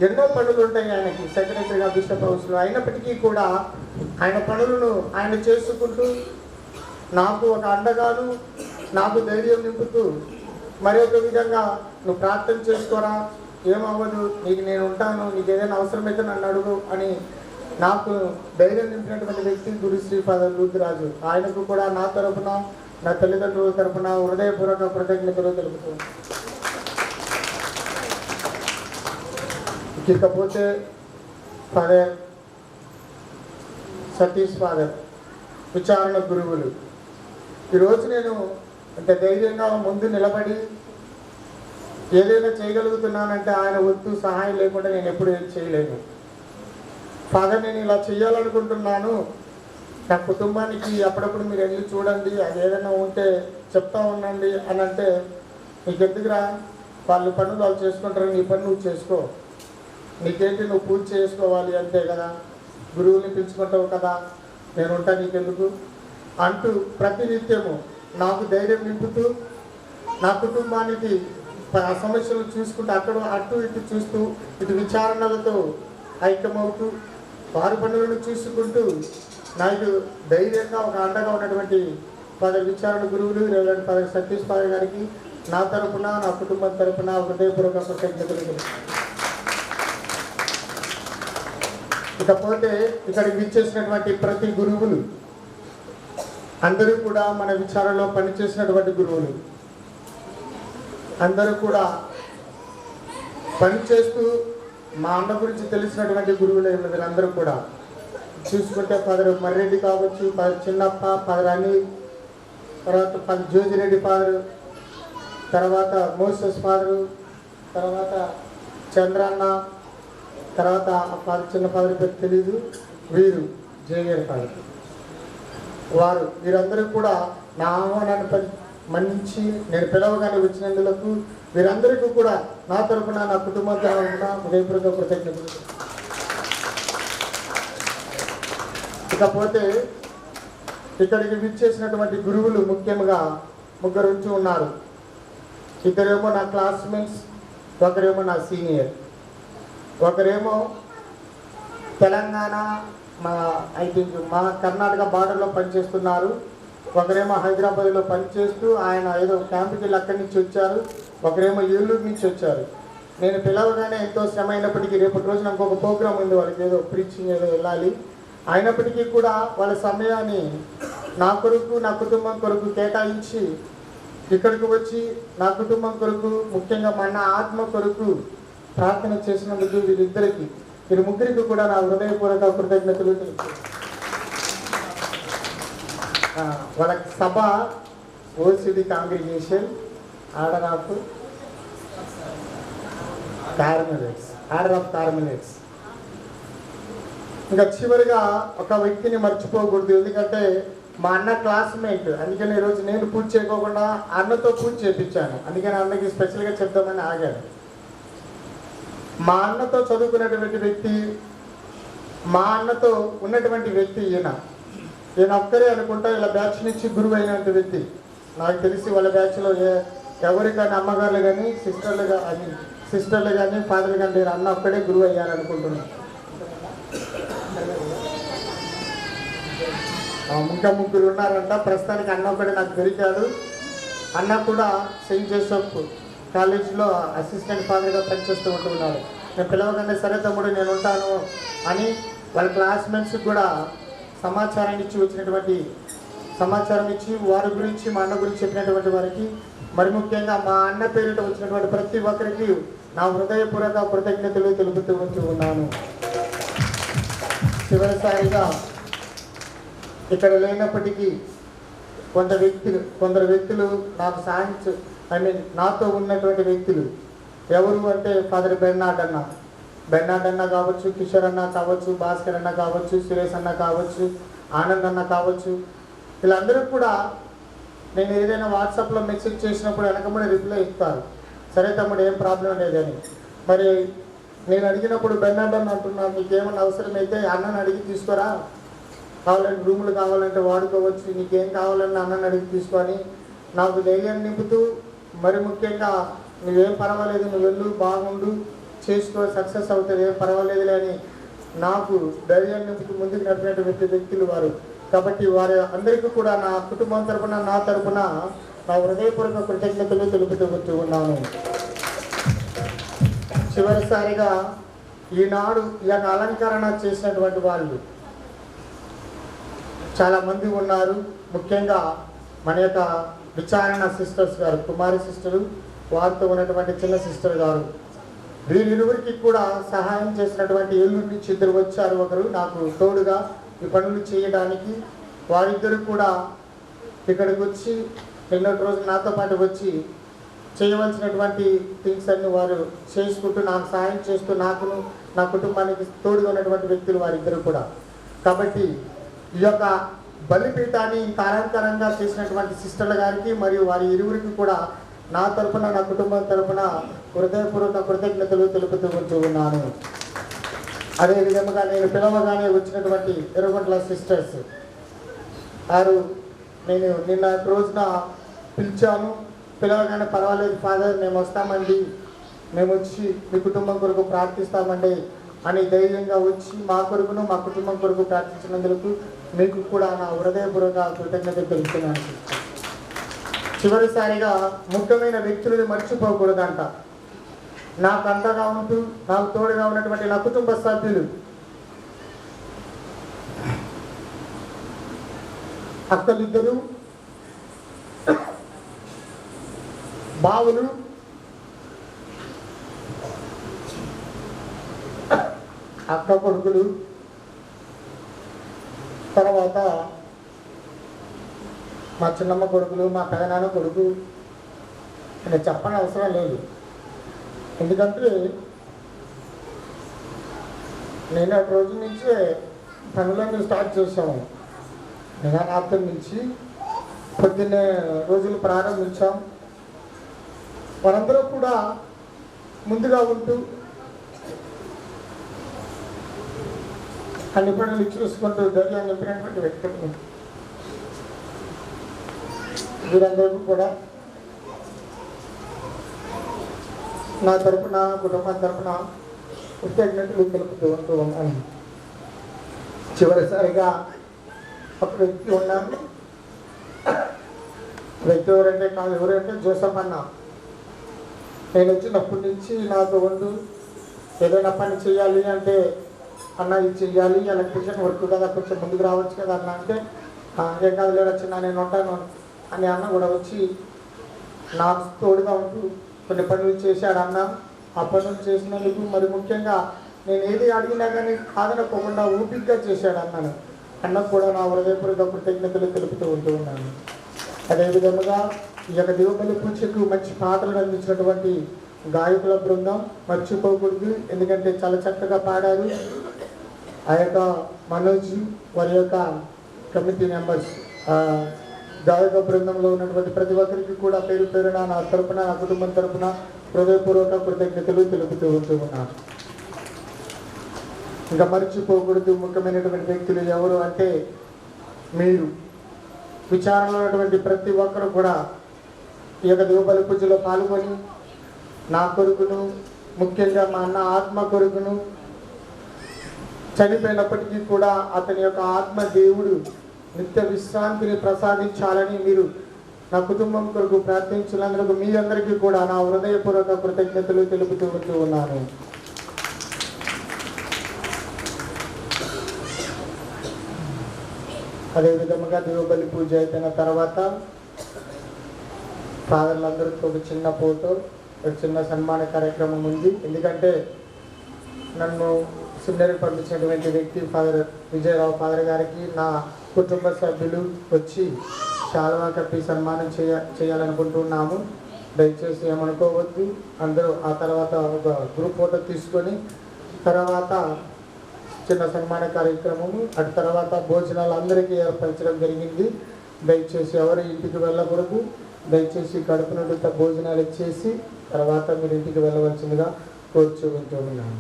ఎన్నో పనులు ఉంటాయి ఆయనకి సెక్రటరీగా బిషప్ హౌస్లో. అయినప్పటికీ కూడా ఆయన పనులను ఆయన చేసుకుంటూ నాకు ఒక అండగాను, నాకు ధైర్యం నింపుతూ మరి ఒక విధంగా నువ్వు ప్రార్థన చేసుకోరా, ఏమవ్వదు, నీకు నేను ఉంటాను, నీకు ఏదైనా అవసరమైతే నన్ను అడుగు అని నాకు ధైర్యం నింపినటువంటి వ్యక్తి గురుశ్రీ ఫాదర్ లూర్దురాజు. ఆయనకు కూడా నా తరపున, నా తల్లిదండ్రుల తరపున హృదయపూర్వక కృతజ్ఞతలు తెలుపుతాను. ఇకపోతే ఫాదర్ సతీష్ ఫాదర్ విచారణ గురువులు. ఈరోజు నేను అంత ధైర్యంగా ముందు నిలబడి ఏదైనా చేయగలుగుతున్నానంటే ఆయన వద్దు సహాయం లేకుండా నేను ఎప్పుడు ఏం చేయలేను. ఫాదర్ నేను ఇలా చేయాలనుకుంటున్నాను, నా కుటుంబానికి అప్పుడప్పుడు మీరు వెళ్ళి చూడండి, అది ఏదైనా ఉంటే చెప్తా ఉండండి అని అంటే, నీకు ఎందుకురా, వాళ్ళు పనులు వాళ్ళు చేసుకుంటారు, నీ పని నువ్వు చేసుకో, నీకేంటి నువ్వు పూజ చేసుకోవాలి అంతే కదా, గురువుని పిలుచుకుంటావు కదా, నేను ఉంటా నీకెందుకు అంటూ ప్రతినిత్యము నాకు ధైర్యం నింపుతూ, నా కుటుంబానికి ఆ సమస్యలు చూసుకుంటూ అక్కడ అటు ఇటు చూస్తూ, ఇటు విచారణలతో ఐక్యమవుతూ వారి పనులను చూసుకుంటూ నాకు ధైర్యంగా ఒక అండగా ఉన్నటువంటి ఫాదర్ విచారణ గురువులు రెవరెండ్ ఫాదర్ సతీష్ ఫాదర్ గారికి నా తరపున, నా కుటుంబం తరపున హృదయపూర్వక కృతజ్ఞతలు. ఇకపోతే ఇక్కడికి విచ్చేసినటువంటి ప్రతి గురువులు అందరూ కూడా మన విచారణలో పనిచేసినటువంటి గురువులు అందరూ కూడా పనిచేస్తూ మా అన్న గురించి తెలిసినటువంటి గురువులు వీళ్ళందరూ కూడా చూసుకుంటే ఫాదర్ మర్రెడ్డి కావచ్చు, ఫాదర్ చిన్నప్ప, ఫాదర్ అనిల్, తర్వాత ఫాదర్ జోజిరెడ్డి ఫాదరు, తర్వాత మోసెస్ ఫాదరు, తర్వాత చంద్రన్న, తర్వాత ఫాదర్ చిన్న ఫాదర్ పేరు తెలీదు, వీరు జేవియర్ ఫాదర్. వీరందరూ కూడా నా ఆహ్వానాన్ని మన్నించి నేను పిలవగానే వచ్చినందులకు వీరందరికీ కూడా నా తరపున, నా కుటుంబం తరపున హృదయపూర్వక కృతజ్ఞతలు. ఇకపోతే ఇక్కడికి విచ్చేసినటువంటి గురువులు ముఖ్యంగా ముగ్గురు ఉంచి ఉన్నారు. ఇద్దరేమో నా క్లాస్మేట్స్, ఒకరేమో నా సీనియర్, ఒకరేమో తెలంగాణ ఐ థింక్ మా కర్ణాటక బార్డర్లో పనిచేస్తున్నారు, ఒకరేమో హైదరాబాద్లో పనిచేస్తూ ఆయన ఏదో క్యాంపుకి వెళ్ళి అక్కడి నుంచి వచ్చారు, ఒకరేమో ఏలూరు నుంచి వచ్చారు. నేను పిలవగానే ఎంతో శ్రమ అయినప్పటికీ రేపటి రోజున ఇంకొక ప్రోగ్రామ్ ఉంది, వాళ్ళకి ఏదో ప్రీచింగ్ ఏదో వెళ్ళాలి, అయినప్పటికీ కూడా వాళ్ళ సమయాన్ని నా కొరకు, నా కుటుంబం కొరకు కేటాయించి ఇక్కడికి వచ్చి నా కుటుంబం కొరకు, ముఖ్యంగా మన ఆత్మ కొరకు ప్రార్థన చేసినందుకు వీరిద్దరికి, వీరి ముగ్గురికి కూడా నా హృదయపూర్వక కృతజ్ఞతలు. వాళ్ళ సభ ఓసిడి కాంగ్రిగేషన్ ఆర్డర్ ఆఫ్ కార్మినేట్స్. ఇంకా చివరిగా ఒక వ్యక్తిని మర్చిపోకూడదు, ఎందుకంటే మా అన్న క్లాస్మేట్, అందుకని ఈరోజు నేను పూజ చేయకోకుండా అన్నతో పూజ చేయించాను, అందుకని అన్నకి స్పెషల్గా చెప్దామని ఆగాను. మా అన్నతో చదువుకున్నటువంటి వ్యక్తి, మా అన్నతో ఉన్నటువంటి వ్యక్తి ఈయన ఒక్కరే అనుకుంటా ఇలా బ్యాచ్ నుంచి గురువు అయినటువంటి వ్యక్తి. నాకు తెలిసి వాళ్ళ బ్యాచ్లో ఎవరికైనా అమ్మగారులు కానీ సిస్టర్లు కానీ ఫాదర్లు కానీ లేరు, అన్న ఒక్కడే గురువు అయ్యారనుకుంటున్నాను. ఇంకా ముగ్గురు ఉన్నారంట. ప్రస్తుతానికి అన్న ఒకటి నాకు దొరికాడు. అన్న కూడా సెయింట్ జోసెఫ్ కాలేజీలో అసిస్టెంట్ ఫాదర్గా పనిచేస్తూ ఉంటున్నాడు. నేను పిలవగానే సరే తమ్ముడు నేను ఉంటాను అని వాళ్ళ క్లాస్మేట్స్కి కూడా సమాచారం ఇచ్చి వారి గురించి మా అన్న గురించి చెప్పినటువంటి వారికి, మరి ముఖ్యంగా మా అన్న పేరిట వచ్చినటువంటి ప్రతి ఒక్కరికి నా హృదయపూర్వక కృతజ్ఞతలు తెలుపుతూ ఉన్నాను. చివరిసారిగా ఇక్కడ లేనప్పటికీ కొందరు వ్యక్తులు నాకు నాతో ఉన్నటువంటి వ్యక్తులు ఎవరు అంటే ఫాదర్ బెర్నార్డ్ అన్న కావచ్చు, కిషోర్ అన్న కావచ్చు, భాస్కర్ అన్న కావచ్చు, సురేష్ అన్న కావచ్చు, ఆనంద్ అన్న కావచ్చు, వీళ్ళందరూ కూడా నేను ఏదైనా వాట్సాప్లో మెసేజ్ చేసినప్పుడు వెనకముడే రిప్లై ఇస్తారు. సరే తమ్ముడు ఏం ప్రాబ్లం లేదని. మరి నేను అడిగినప్పుడు బెర్నార్డ్ అన్న అంటున్నాను, నీకేమన్నా అవసరమైతే అన్నని అడిగి తీసుకోరా, కావాలంటే రూములు కావాలంటే వాడుకోవచ్చు, నీకేం కావాలన్నా అన్నని అడిగి తీసుకొని నాకు ధైర్యాన్ని నింపుతూ, మరి ముఖ్యంగా నువ్వేం పర్వాలేదు, నువ్వు వెళ్ళు, బాగుండు, చేసుకో, సక్సెస్ అవుతుంది, ఏం పర్వాలేదులే అని నాకు ధైర్యాన్ని నింపుతూ ముందుకు నడిపినటువంటి వ్యక్తులు వారు. కాబట్టి వారి అందరికీ కూడా నా కుటుంబం తరపున నా తరపున నా హృదయపూర్వక కృతజ్ఞతలు తెలుపుతూ ఉన్నాను. చివరిసారిగా ఈనాడు ఈ యొక్క అలంకరణ చేసినటువంటి వాళ్ళు చాలామంది ఉన్నారు. ముఖ్యంగా మన యొక్క విచారణ సిస్టర్స్ గారు, కుమారి సిస్టరు, వారితో ఉన్నటువంటి చిన్న సిస్టర్ గారు, వీరిరువురికి కూడా సహాయం చేసినటువంటి ఏలూరు నుంచి ఇద్దరు వచ్చారు. ఒకరు నాకు తోడుగా ఈ పనులు చేయడానికి. వారిద్దరు కూడా ఇక్కడికి వచ్చి నిన్నటి రోజు నాతో పాటు వచ్చి చేయవలసినటువంటి థింగ్స్ అన్ని వారు చేసుకుంటూ నాకు సహాయం చేస్తూ నాకును నా కుటుంబానికి తోడుగా ఉన్నటువంటి వ్యక్తులు వారిద్దరు కూడా. కాబట్టి ఈ యొక్క బలిపీఠాన్ని అలంకారంగా చేసినటువంటి సిస్టర్ల గారికి మరియు వారి ఇరువురికి కూడా నా తరపున నా కుటుంబం తరపున హృదయపూర్వక కృతజ్ఞతలు తెలుపుతూ ఉన్నాను. అదేవిధంగా నేను పిలవగానే వచ్చినటువంటి ఎర్రగొండల సిస్టర్స్ వారు నేను నిన్న రోజున పిలిచాను. పిలవగానే పర్వాలేదు ఫాదర్ మేము వస్తామండి, మేము వచ్చి మీ కుటుంబం కొరకు ప్రార్థిస్తామండి అని ధైర్యంగా వచ్చి మా కొరకును మా కుటుంబం కొరకు ప్రార్థించినందుకు మీకు కూడా నా హృదయపూర్వక కృతజ్ఞతలు తెలుపుతున్నాను. చివరిసారిగా ముఖ్యమైన వ్యక్తులను మర్చిపోకూడదంట. నాకు అండగా ఉంటూ నాకు తోడుగా ఉన్నటువంటి నా కుటుంబ సభ్యులు, అక్కలిద్దరు, బావులు, అక్క కొడుకులు, తర్వాత మా చిన్నమ్మ కొడుకులు, మా పెదనాన్న కొడుకు. నేను చెప్పని అవసరం లేదు, ఎందుకంటే నేను ఆ రోజు నుంచే పనులన్నీ స్టార్ట్ చేసాము. నిరానార్థం నుంచి పొద్దున్నే రోజులు ప్రారంభించాం. వారందరూ కూడా ముందుగా ఉంటూ అన్ని పనులు చూసుకుంటూ ధైర్యాన్ని నింపినటువంటి వ్యక్తులు వీరందరికీ కూడా నా తరపున కుటుంబం తరపున కృతజ్ఞతలు తెలుపుతూ ఉన్నాను. చివరిసారిగా ఒక వ్యక్తి ఉన్నాను. వ్యక్తి ఎవరంటే జోసఫ్ అన్న. నేను వచ్చినప్పటి నుంచి నాతో ఉండు, ఏదైనా పని చేయాలి అంటే అన్న ఇది చెయ్యాలి, ఎలక్ట్రీషియన్ వర్క్ కదా, కొంచెం ముందుకు రావచ్చు కదా అన్న అంటే ఏం కాదు లేడొచ్చినా నేను ఉంటాను అని అన్న కూడా వచ్చి నాకు తోడుగా ఉంటూ కొన్ని పనులు చేశాడు అన్న. ఆ పనులు చేసినందుకు మరి ముఖ్యంగా నేను ఏది అడిగినా కానీ కాదనకోకుండా ఊపిగ్గా చేశాడు అన్నాను. అన్నకు కూడా నా హృదయపూర్వక కృతజ్ఞతలు తెలుపుతూ ఉన్నాను. అదేవిధంగా ఈ యొక్క దివబలి పూజకు మంచి పాటలు అందించినటువంటి గాయకుల బృందం మర్చిపోకూడదు, ఎందుకంటే చాలా చక్కగా పాడారు. ఆ యొక్క మనోజ్ వారి యొక్క కమిటీ మెంబర్స్, గాయక బృందంలో ఉన్నటువంటి ప్రతి ఒక్కరికి కూడా పేరు పేరున నా తరపున నా కుటుంబం తరపున హృదయపూర్వక కృతజ్ఞతలు తెలుపుతూ ఉన్నాను. ఇంకా మర్చిపోకూడదు ముఖ్యమైనటువంటి వ్యక్తులు ఎవరు అంటే మీరు. విచారణలో ఉన్నటువంటి ప్రతి ఒక్కరు కూడా ఈ యొక్క దివబలి పూజలో పాల్గొని నా కొడుకును, ముఖ్యంగా మా అన్న ఆత్మ కొడుకును, చనిపోయినప్పటికీ కూడా అతని యొక్క ఆత్మ దేవుడు నిత్య విశ్రాంతిని ప్రసాదించాలని మీరు నా కుటుంబం కొరకు ప్రార్థించినందుకు మీ అందరికీ కూడా నా హృదయపూర్వక కృతజ్ఞతలు తెలుపుతూ ఉన్నాను. అదేవిధముగా దివబలి పూజ అయిపోయిన తర్వాత ఫాదర్లందరితో ఒక చిన్న ఫోటో, ఒక చిన్న సన్మాన కార్యక్రమం ఉంది. ఎందుకంటే నన్ను సెమినరీకి పంపించినటువంటి వ్యక్తి ఫాదర్ విజయరావు ఫాదర్ గారికి నా కుటుంబ సభ్యులు వచ్చి శాలువా కప్పి సన్మానం చేయాలనుకుంటున్నాము. దయచేసి ఏమనుకోవద్దు. అందరూ ఆ తర్వాత ఒక గ్రూప్ ఫోటో తీసుకొని తర్వాత చిన్న సన్మాన కార్యక్రమము, అటు తర్వాత భోజనాలు అందరికీ ఏర్పరచడం జరిగింది. దయచేసి ఎవరు ఇంటికి వెళ్ళకూడదు. దయచేసి కడుపు నుండి భోజనాలు ఇచ్చేసి తర్వాత మీరు ఇంటికి వెళ్ళవలసిందిగా కోరుచుకుంటున్నాను.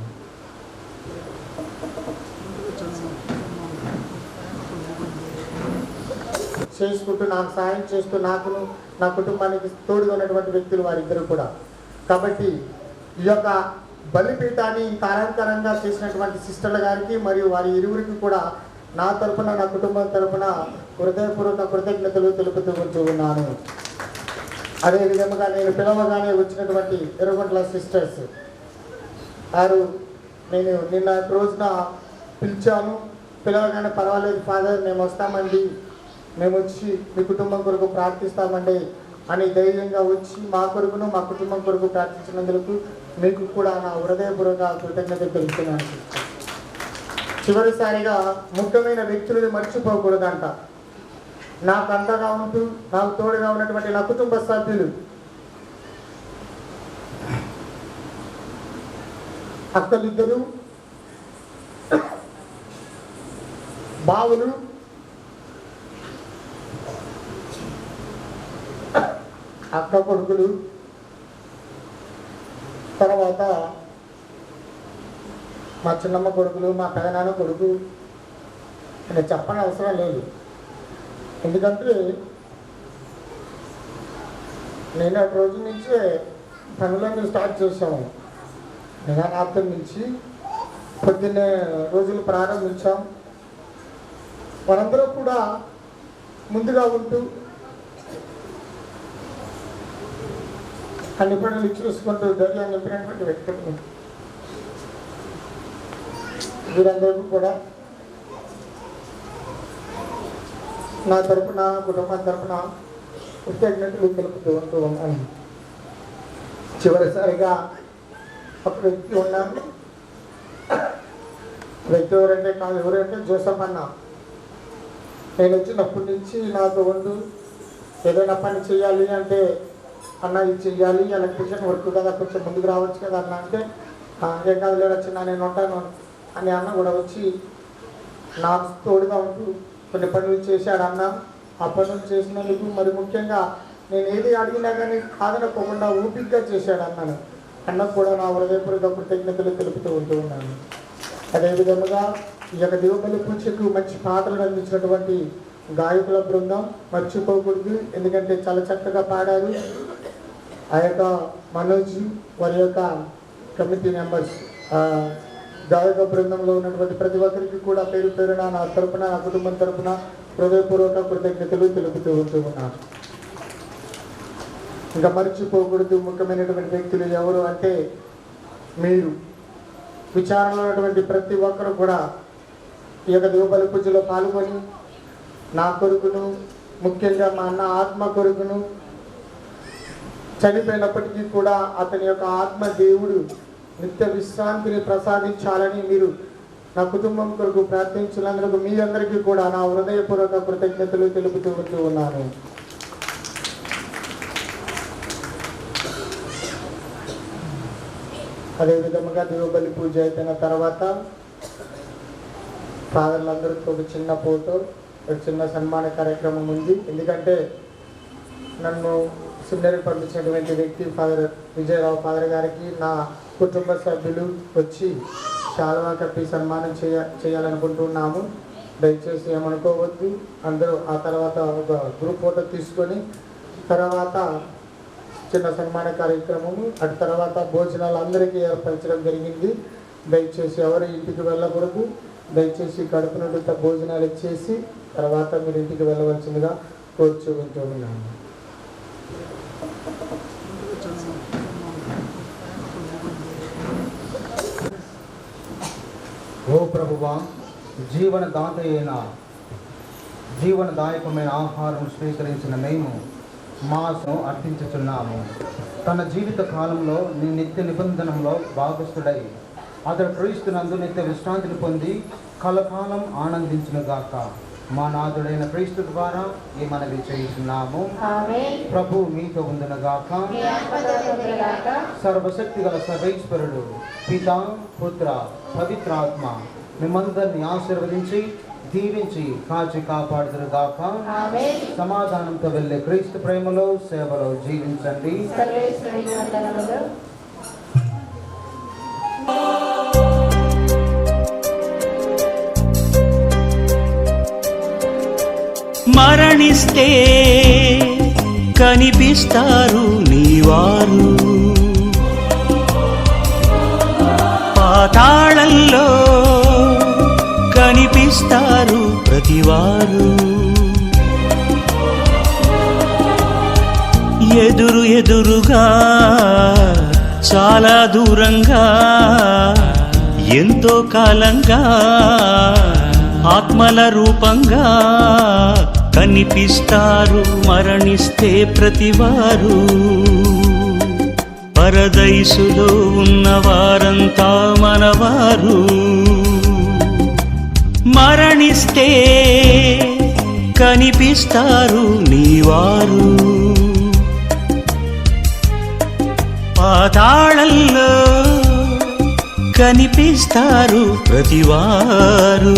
చేసుకుంటూ నాకు సాయం చేస్తూ నాకును నా కుటుంబానికి తోడుగా ఉన్నటువంటి వ్యక్తులు వారిద్దరు కూడా. కాబట్టి ఈ యొక్క బలిపీఠాన్ని ఇంత అలంకారంగా చేసినటువంటి సిస్టర్ల గారికి మరియు వారి ఇరువురికి కూడా నా తరపున నా కుటుంబం తరపున హృదయపూర్వక కృతజ్ఞతలు తెలుపుతూ ఉన్నాను. అదేవిధంగా నేను పిలవగానే వచ్చినటువంటి ఎర్రగొండల సిస్టర్స్ వారు నేను నిన్న రోజున పిలిచాను. పిలవగానే పర్వాలేదు ఫాదర్ మేము వస్తామండి, మేము వచ్చి మీ కుటుంబం కొరకు ప్రార్థిస్తామండి అని ధైర్యంగా వచ్చి మా కొరకును మా కుటుంబం కొరకు ప్రార్థించినందుకు మీకు కూడా నా హృదయపూర్వక కృతజ్ఞత తెలుపుతున్నాను. చివరిసారిగా ముఖ్యమైన వ్యక్తులను మర్చిపోకూడదంట. నాకు అండగా ఉంటూ నాకు తోడుగా ఉన్నటువంటి నా కుటుంబ సభ్యులు, అక్కలిద్దరు, బావులు, అక్క కొడుకులు, తర్వాత మా చిన్నమ్మ కొడుకులు, మా పెదనాన్న కొడుకు. నేను చెప్పని అవసరం లేదు. ఎందుకంటే నేను ఆ రోజు నుంచే పనులన్నీ స్టార్ట్ చేసాము. నిఘానాథం నుంచి పొద్దున్నే రోజులు ప్రారంభించాం. వారందరూ కూడా ముందుగా ఉంటూ అన్ని పనులు చూసుకుంటూ ధైర్యం నింపినటువంటి వ్యక్తులు వీరందరికీ కూడా నా తరపున కుటుంబం తరపున కృతజ్ఞతలు తెలుపుతూ ఉన్నాను. చివరిసారిగా ఒక వ్యక్తి ఉన్నాను. వ్యక్తి ఎవరంటే జోసఫ్ అన్న. నేను వచ్చినప్పటి నుంచి నాతో ఉండు ఏదైనా పని చేయాలి అంటే అన్న ఇది చెయ్యాలి, ఎలక్ట్రిషియన్ వర్క్ కదా కొంచెం ముందుకు రావచ్చు కదా అన్న అంటే ఏం కాదు లేదు వచ్చిన నేను ఉంటాను అని అన్న కూడా వచ్చి నాకు తోడుగా ఉంటూ కొన్ని పనులు చేశాడు అన్న. ఆ పనులు చేసినందుకు మరి ముఖ్యంగా నేను ఏది అడిగినా కానీ కాదనకోకుండా ఊపిగ్గా చేశాడు అన్నాను. అన్నకు కూడా నా హృదయపూర్వక కృతజ్ఞతలు తెలుపుతూ ఉన్నాను. అదేవిధంగా ఈ యొక్క దివబలి పూజకు మంచి పాటలు అందించినటువంటి గాయకుల బృందం మర్చిపోకూడదు. ఎందుకంటే చాలా చక్కగా పాడారు. ఆ యొక్క మనోజ్ వారి యొక్క కమిటీ మెంబర్స్ గాయక బృందంలో ఉన్నటువంటి ప్రతి ఒక్కరికి కూడా పేరు పేరున నా తరపున నా కుటుంబం తరపున హృదయపూర్వక కృతజ్ఞతలు తెలుపుతూ ఉన్నాను. ఇంకా మర్చిపోకూడదు ముఖ్యమైనటువంటి వ్యక్తులు ఎవరు అంటే మీరు. విచారణలో ఉన్నటువంటి ప్రతి ఒక్కరు కూడా ఈ యొక్క దివబలి పూజలో పాల్గొని నా కొడుకును ముఖ్యంగా మా అన్న ఆత్మ కొడుకును చనిపోయినప్పటికీ కూడా అతని యొక్క ఆత్మ దేవుడు నిత్య విశ్రాంతిని ప్రసాదించాలని మీరు నా కుటుంబం కొరకు ప్రార్థించినందుకు మీ అందరికీ కూడా నా హృదయపూర్వక కృతజ్ఞతలు తెలుపుతూ ఉన్నాను. అదేవిధంగా దివబలి పూజ అయిపోయిన తర్వాత ఫాదర్లందరితో ఒక చిన్న ఫోటో, ఒక చిన్న సన్మాన కార్యక్రమం ఉంది. ఎందుకంటే నన్ను సెమినరీకి పంపించినటువంటి వ్యక్తి ఫాదర్ విజయరావు ఫాదర్ గారికి నా కుటుంబ సభ్యులు వచ్చి శాలువా కప్పి సన్మానం చేయాలనుకుంటున్నాము. దయచేసి ఏమనుకోవద్దు. అందరూ ఆ తర్వాత ఒక గ్రూప్ ఫోటో తీసుకొని తర్వాత చిన్న సన్మాన కార్యక్రమము, అటు తర్వాత భోజనాలు అందరికీ ఏర్పరచడం జరిగింది. దయచేసి ఎవరు ఇంటికి వెళ్ళకూడదు. దయచేసి కడుపు నుండి భోజనాలు ఇచ్చేసి తర్వాత మీరు ఇంటికి వెళ్ళవలసిందిగా కోరుచుకుంటూ ఉన్నాను. ఓ ప్రభువా, జీవనదాయకమైన ఆహారం స్వీకరించిన మేము మాసం అర్థించుచున్నాము. తన జీవిత కాలంలో నీ నిత్య నిబంధనలో భాగస్థుడై అతడు క్రీస్తునందు నిత్య విశ్రాంతిని పొంది కలకాలం ఆనందించునుగాక. మా నాథుడైన క్రీస్తు ద్వారా ఈ మనవి చేయుచున్నాము. ప్రభు మీతో ఉండునుగాక. సర్వశక్తి గల సర్వేశ్వరుడు పితా, పుత్ర, పవిత్రాత్మ మిమ్మందరిని ఆశీర్వదించి దీవించి కాచి కాపాడుదురుగాక. సమాధానంతో వెళ్ళే క్రీస్తు ప్రేమలో సేవలో జీవించండి. మరణిస్తే కనిపిస్తారు నీవారు, పాతాళంలో కనిపిస్తారు ప్రతివారు. ఎదురుగా చాలా దూరంగా ఎంతో కాలంగా ఆత్మల రూపంగా కనిపిస్తారు మరణిస్తే ప్రతివారు. పరదైసులో ఉన్నవారంతా మనవారు. మరణిస్తే కనిపిస్తారు నీవారు, పాతాళంలో కనిపిస్తారు ప్రతివారు.